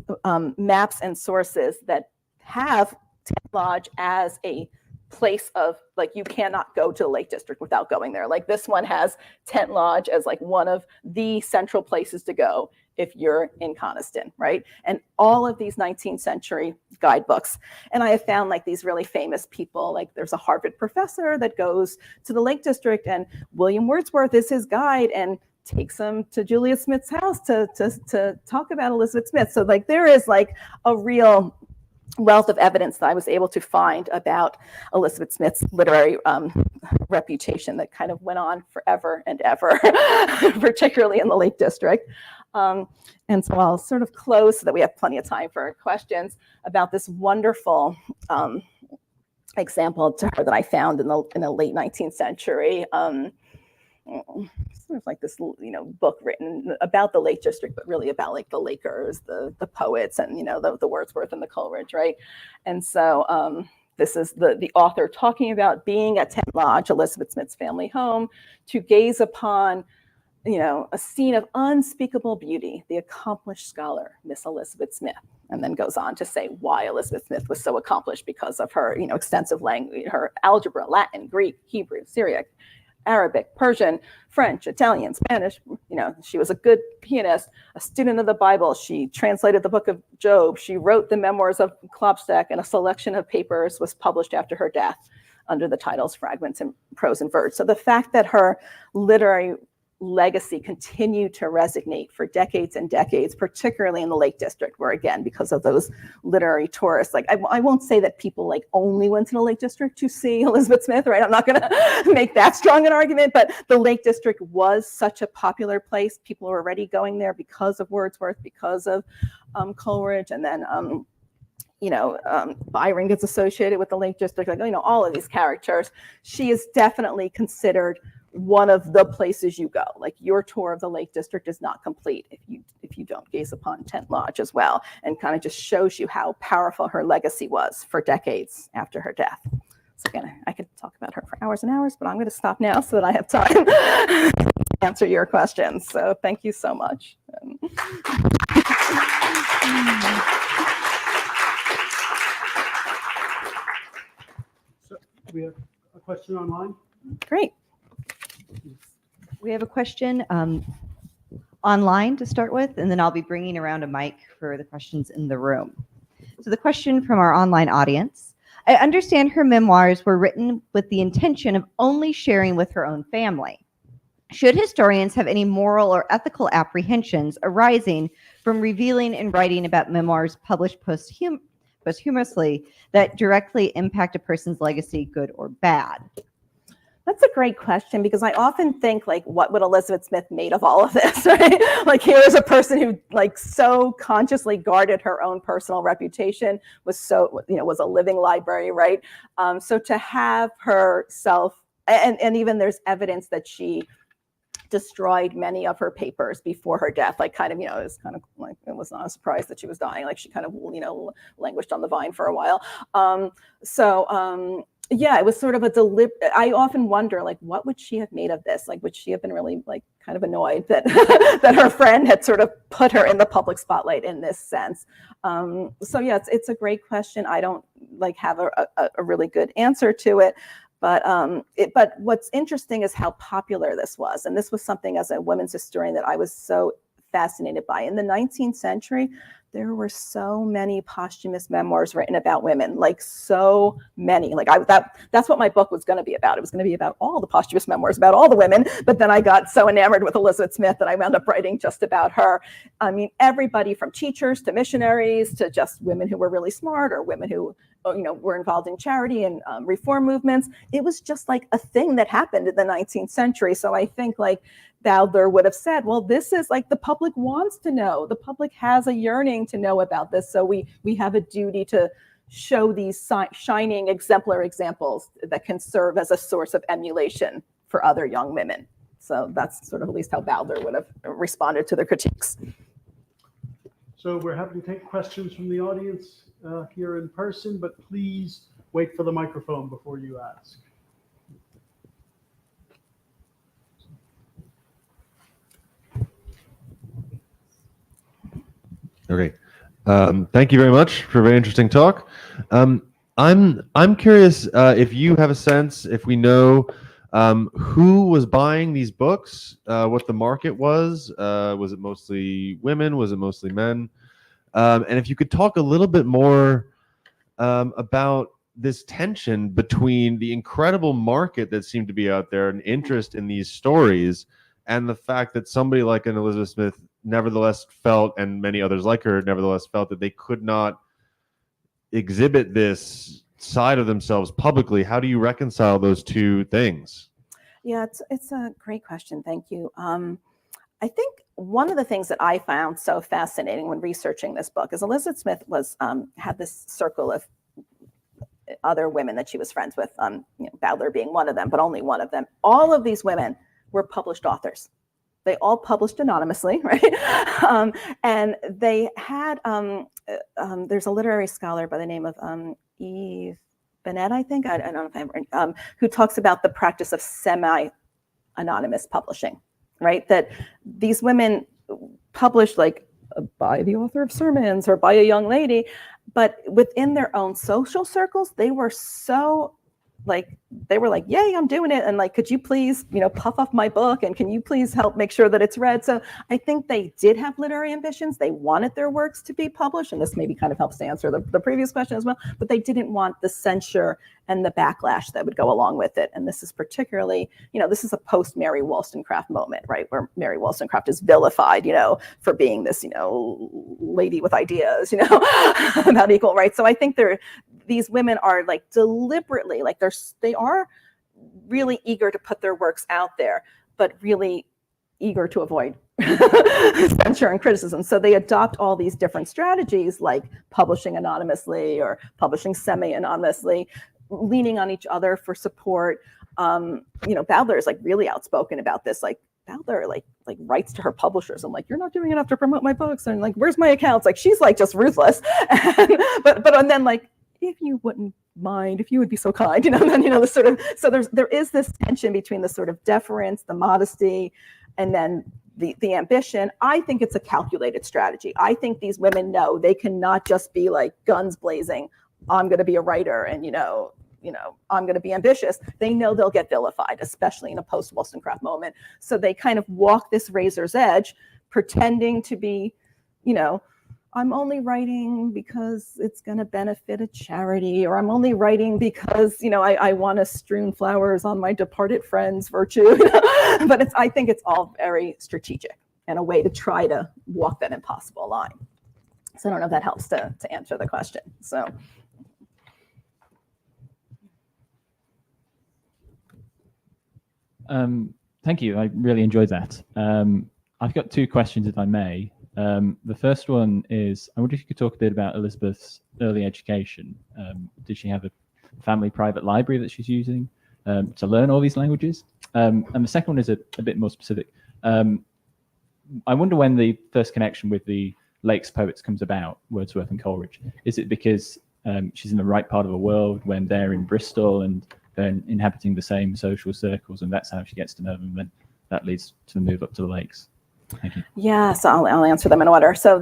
maps and sources that have Tent Lodge as a place of, like, you cannot go to the Lake District without going there. Like this one has Tent Lodge as like one of the central places to go if you're in Coniston, right? And all of these 19th century guidebooks. And I have found like these really famous people, like there's a Harvard professor that goes to the Lake District and William Wordsworth is his guide and takes him to Julia Smith's house to talk about Elizabeth Smith. So like there is like a real wealth of evidence that I was able to find about Elizabeth Smith's literary reputation that kind of went on forever and ever, particularly in the Lake District. And so I'll sort of close so that we have plenty of time for questions about this wonderful example to her that I found in the late 19th century. Sort of like this, book written about the Lake District, but really about like the Lakers, the poets, and the Wordsworth and the Coleridge, right? And so this is the author talking about being at Tent Lodge, Elizabeth Smith's family home, to gaze upon, a scene of unspeakable beauty, the accomplished scholar, Miss Elizabeth Smith, and then goes on to say why Elizabeth Smith was so accomplished because of her, extensive language, her algebra, Latin, Greek, Hebrew, Syriac, Arabic, Persian, French, Italian, Spanish. She was a good pianist, a student of the Bible. She translated the book of Job. She wrote the memoirs of Klopstock, and a selection of papers was published after her death under the titles Fragments and Prose and Verse. So the fact that her literary legacy continued to resonate for decades and decades, particularly in the Lake District, where again, because of those literary tourists, like I won't say that people like only went to the Lake District to see Elizabeth Smith, right? I'm not going to make that strong an argument, but the Lake District was such a popular place. People were already going there because of Wordsworth, because of Coleridge, and then Byron gets associated with the Lake District, like, all of these characters. She is definitely considered one of the places you go. Like your tour of the Lake District is not complete if you don't gaze upon Tent Lodge as well, and kind of just shows you how powerful her legacy was for decades after her death. So again, I could talk about her for hours and hours, but I'm going to stop now so that I have time to answer your questions. So thank you so much. So we have a question online. Great. We have a question online to start with, and then I'll be bringing around a mic for the questions in the room. So the question from our online audience: I understand her memoirs were written with the intention of only sharing with her own family. Should historians have any moral or ethical apprehensions arising from revealing and writing about memoirs published posthumously that directly impact a person's legacy, good or bad? That's a great question, because I often think, like, what would Elizabeth Smith made of all of this, right? Like, here's a person who, like, so consciously guarded her own personal reputation, was a living library, right? So to have herself, and even there's evidence that she destroyed many of her papers before her death, like kind of, it was kind of like, it was not a surprise that she was dying. Like she kind of, languished on the vine for a while. Yeah, it was sort of a I often wonder, like, what would she have made of this? Like, would she have been really, like, kind of annoyed that that her friend had sort of put her in the public spotlight in this sense? So yeah, it's a great question. I don't like have a really good answer to it. But but what's interesting is how popular this was, and this was something as a women's historian that I was so fascinated by. In the 19th century, there were so many posthumous memoirs written about women, like so many. Like that's what my book was going to be about. It was going to be about all the posthumous memoirs about all the women. But then I got so enamored with Elizabeth Smith that I wound up writing just about her. I mean, everybody from teachers to missionaries to just women who were really smart or women who were involved in charity and reform movements. It was just like a thing that happened in the 19th century. So I think like Badler would have said, well, this is like the public wants to know. The public has a yearning to know about this. So we have a duty to show these shining exemplar examples that can serve as a source of emulation for other young women. So that's sort of at least how Badler would have responded to the critiques. So we're happy to take questions from the audience here in person, but please wait for the microphone before you ask. Okay. Thank you very much for a very interesting talk. I'm curious if you have a sense, if we know who was buying these books, what the market was it mostly women? Was it mostly men? And if you could talk a little bit more about this tension between the incredible market that seemed to be out there and interest in these stories and the fact that somebody like an Elizabeth Smith nevertheless felt, and many others like her nevertheless felt, that they could not exhibit this side of themselves publicly. How do you reconcile those two things? Yeah, it's a great question. Thank you. I think one of the things that I found so fascinating when researching this book is Elizabeth Smith was had this circle of other women that she was friends with, Badler being one of them, but only one of them. All of these women were published authors. They all published anonymously, right? And they had, there's a literary scholar by the name of Eve Bennett, I think, I don't know if I'm who talks about the practice of semi-anonymous publishing, right? That these women published like by the author of sermons or by a young lady, but within their own social circles, they were so like, yay, I'm doing it. And like, could you please, puff off my book? And can you please help make sure that it's read? So I think they did have literary ambitions. They wanted their works to be published. And this maybe kind of helps to answer the previous question as well, but they didn't want the censure and the backlash that would go along with it. And this is particularly, this is a post Mary Wollstonecraft moment, right? Where Mary Wollstonecraft is vilified, for being this, lady with ideas, about equal rights. So I think these women are like deliberately, like they are really eager to put their works out there, but really eager to avoid censure and criticism. So they adopt all these different strategies like publishing anonymously or publishing semi-anonymously, leaning on each other for support. Badler is like really outspoken about this. Like Badler like writes to her publishers. I'm like, you're not doing enough to promote my books. And like, where's my accounts? Like she's like just ruthless. And then like, if you wouldn't mind, if you would be so kind, then the sort of, so there is this tension between the sort of deference, the modesty, and then the ambition. I think it's a calculated strategy. I think these women know they cannot just be like guns blazing. I'm going to be a writer, and I'm going to be ambitious. They know they'll get vilified, especially in a post-Wollstonecraft moment. So they kind of walk this razor's edge, pretending to be, I'm only writing because it's going to benefit a charity, or I'm only writing because, I want to strewn flowers on my departed friend's virtue. But I think it's all very strategic and a way to try to walk that impossible line. So I don't know if that helps to answer the question. So. Thank you. I really enjoyed that. I've got two questions, if I may. The first one is, I wonder if you could talk a bit about Elizabeth's early education. Did she have a family private library that she's using to learn all these languages? And the second one is a bit more specific. I wonder when the first connection with the Lakes poets comes about, Wordsworth and Coleridge. Is it because she's in the right part of the world when they're in Bristol and they're inhabiting the same social circles, and that's how she gets to know them. And that leads to the move up to the lakes. Thank you. Yeah, so I'll answer them in order. So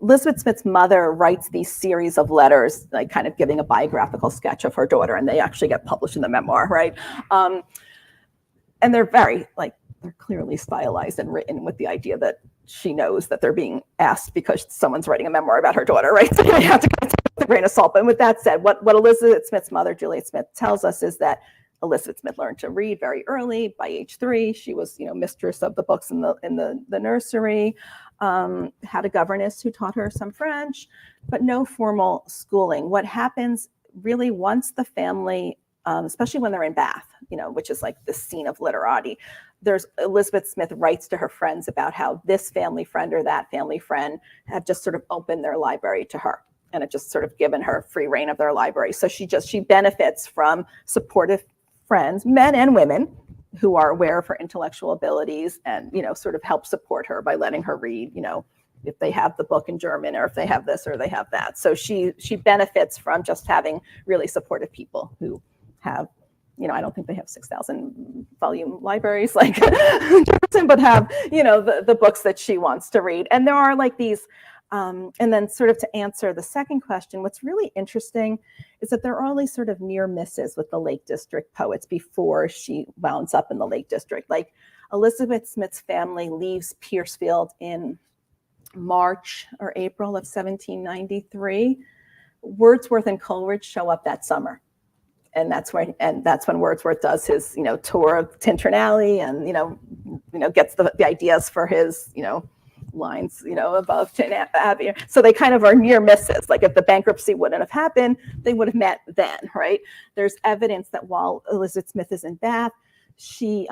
Elizabeth Smith's mother writes these series of letters, like kind of giving a biographical sketch of her daughter, and they actually get published in the memoir, right? And they're very they're clearly stylized and written with the idea that she knows that they're being asked because someone's writing a memoir about her daughter, right? So you have to take it with a grain of salt. But with that said, what Elizabeth Smith's mother, Juliet Smith, tells us is that Elizabeth Smith learned to read very early. By age 3, she was, mistress of the books in the nursery. Had a governess who taught her some French, but no formal schooling. What happens really once the family, especially when they're in Bath, which is like the scene of literati, Elizabeth Smith writes to her friends about how this family friend or that family friend have just sort of opened their library to her, and it just sort of given her free reign of their library. So she benefits from supportive friends, men and women, who are aware of her intellectual abilities and, sort of help support her by letting her read, if they have the book in German or if they have this or they have that. So she benefits from just having really supportive people who have, I don't think they have 6,000 volume libraries like Jefferson, but have, the books that she wants to read. And there are like these, and then sort of to answer the second question, what's really interesting is that there are all these sort of near misses with the Lake District poets before she wounds up in the Lake District. Like Elizabeth Smith's family leaves Piercefield in March or April of 1793. Wordsworth and Coleridge show up that summer. And that's when Wordsworth does his, tour of Tintern Alley and, gets the ideas for his, lines, above Tin Abbey. So they kind of are near misses. Like if the bankruptcy wouldn't have happened, they would have met then, right? There's evidence that while Elizabeth Smith is in Bath, she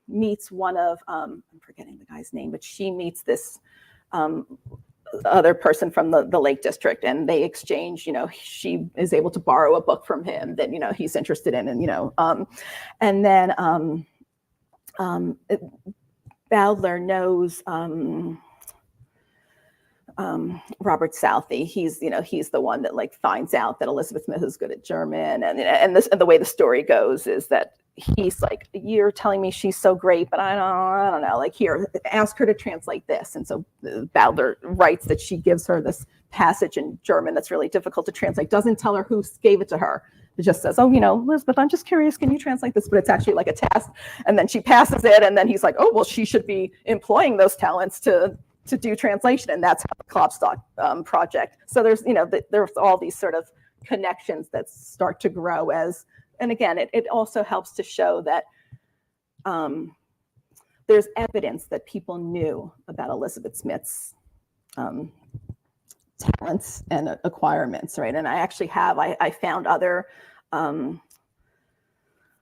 meets one of, I'm forgetting the guy's name, but she meets this other person from the Lake District, and they exchange, she is able to borrow a book from him that, he's interested in, and then Badler knows Robert Southey. He's the one that finds out that Elizabeth Smith is good at German, and the way the story goes is that he's like, you're telling me she's so great, but I don't know, here, ask her to translate this. And so Badler writes that she gives her this passage in German that's really difficult to translate, doesn't tell her who gave it to her. It just says, Elizabeth, I'm just curious, can you translate this? But it's actually like a test. And then she passes it, and then he's like, oh, well, she should be employing those talents to do translation. And that's how the Klopstock project. So there's all these sort of connections that start to grow as, and again, it also helps to show that there's evidence that people knew about Elizabeth Smith's talents and acquirements, right? And I actually I found other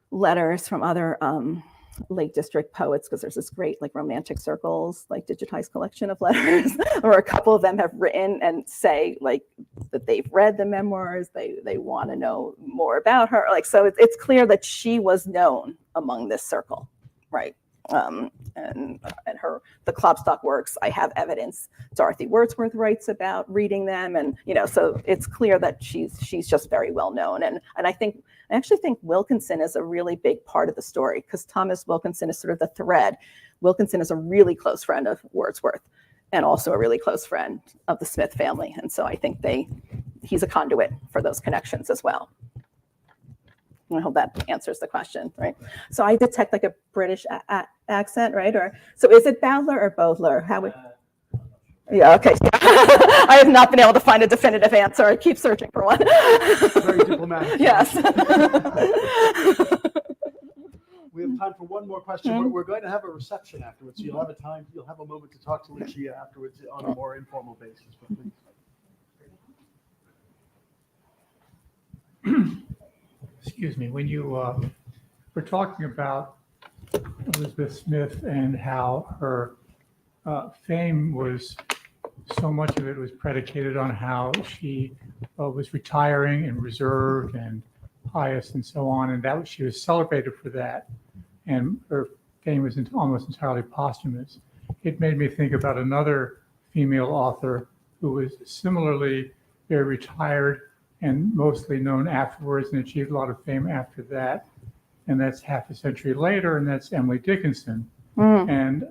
letters from other Lake District poets, because there's this great Romantic Circles digitized collection of letters, or a couple of them have written and say that they've read the memoirs, they want to know more about her. So it's clear that she was known among this circle, right? And the Klopstock works, I have evidence. Dorothy Wordsworth writes about reading them, and so it's clear that she's just very well known. And I actually think Wilkinson is a really big part of the story, because Thomas Wilkinson is sort of the thread. Wilkinson is a really close friend of Wordsworth, and also a really close friend of the Smith family. And so I think he's a conduit for those connections as well. I hope that answers the question, right? So I detect a British accent, right? Or so is it Badler or Bodler? How would? Yeah, okay. I have not been able to find a definitive answer. I keep searching for one. Very diplomatic. Yes. We have time for one more question. We're going to have a reception afterwards, so you'll have a moment to talk to Lucia afterwards on a more informal basis. Excuse me, when you were talking about Elizabeth Smith and how her fame was, so much of it was predicated on how she was retiring and reserved and pious and so on, and that she was celebrated for that, and her fame was almost entirely posthumous. It made me think about another female author who was similarly very retired and mostly known afterwards and achieved a lot of fame after that. And that's half a century later, and that's Emily Dickinson. And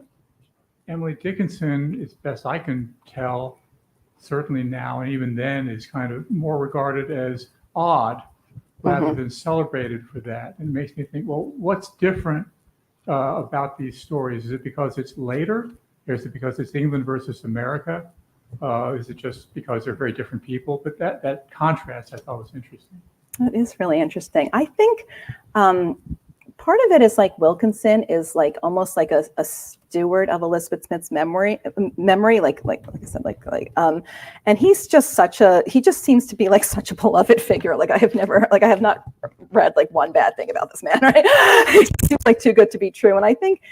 Emily Dickinson, as best I can tell, certainly now and even then, is kind of more regarded as odd rather than celebrated for that. And it makes me think, well, what's different about these stories? Is it because it's later? Or is it because it's England versus America? Is it just because they're very different people? But that contrast I thought was interesting. That is really interesting. I think part of it is like Wilkinson is like almost like a steward of Elizabeth Smith's memory, like I said, and he's just he just seems to be like such a beloved figure. Like I have not read like one bad thing about this man, right? He seems like too good to be true. And I think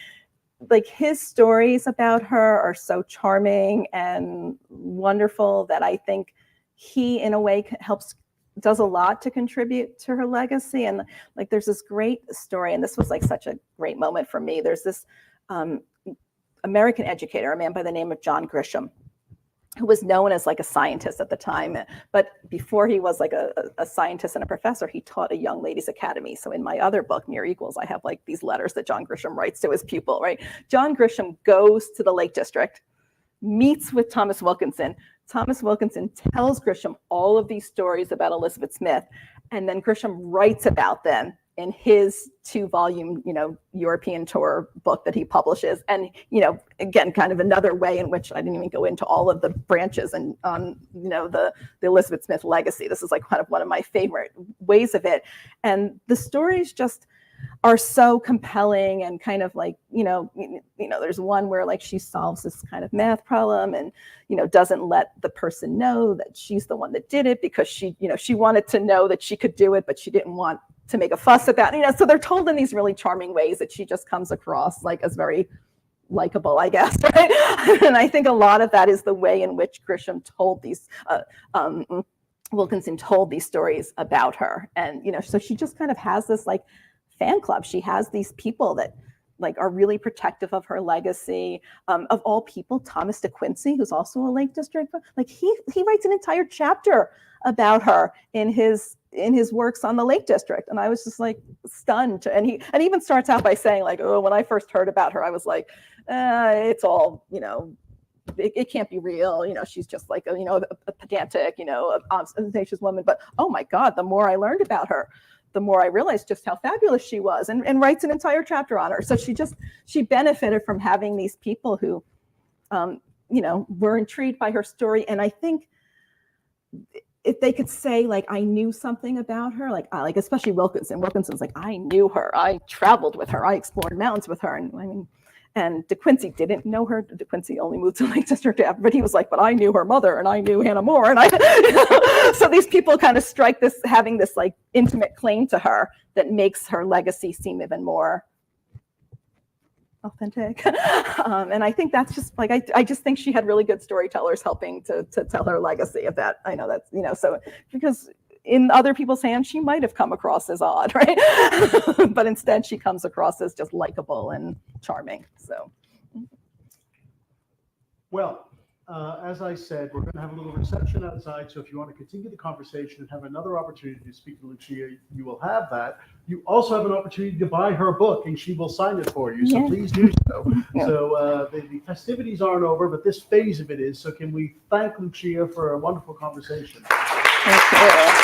like his stories about her are so charming and wonderful that I think he in a way does a lot to contribute to her legacy. And like there's this great story, and this was like such a great moment for me. There's this American educator, a man by the name of John Grisham, who was known as like a scientist at the time. But before he was like a scientist and a professor, he taught a young ladies academy. So in my other book, Mere Equals, I have like these letters that John Grisham writes to his pupil, right? John Grisham goes to the Lake District, meets with Thomas Wilkinson. Thomas Wilkinson tells Grisham all of these stories about Elizabeth Smith, and then Grisham writes about them in his 2-volume, European tour book that he publishes. And, again, kind of another way in which I didn't even go into all of the branches and on, the Elizabeth Smith legacy. This is like kind of one of my favorite ways of it. And the stories just are so compelling and kind of like, there's one where like she solves this kind of math problem and, doesn't let the person know that she's the one that did it because she wanted to know that she could do it, but she didn't want to make a fuss about it. So they're told in these really charming ways that she just comes across like as very likable, I guess, right? And I think a lot of that is the way in which Grisham told these, Wilkinson told these stories about her. And, so she just kind of has this like fan club. She has these people that like are really protective of her legacy. Of all people, Thomas de Quincey, who's also a Lake District, like he writes an entire chapter about her in his works on the Lake District. And I was just like stunned. And he even starts out by saying like, oh, when I first heard about her, I was like, it's all, it can't be real. She's just like, a pedantic, ostentatious woman. But oh my God, the more I learned about her, the more I realized just how fabulous she was, and writes an entire chapter on her. So she benefited from having these people who, were intrigued by her story. And I think if they could say like, I knew something about her, like especially Wilkinson's like, I knew her, I traveled with her, I explored mountains with her. And De Quincey didn't know her. De Quincey only moved to Lake District after, but he was like, but I knew her mother and I knew Hannah More. And so these people kind of strike this, having this like intimate claim to her that makes her legacy seem even more authentic. And I think that's just like, I just think she had really good storytellers helping to tell her legacy of that. I know that's, so because in other people's hands, she might have come across as odd, right? But instead she comes across as just likable and charming. So. Well, as I said, we're going to have a little reception outside. So if you want to continue the conversation and have another opportunity to speak to Lucia, you will have that. You also have an opportunity to buy her book and she will sign it for you. So please do so. Yeah. So the festivities aren't over, but this phase of it is. So can we thank Lucia for a wonderful conversation? Thank you.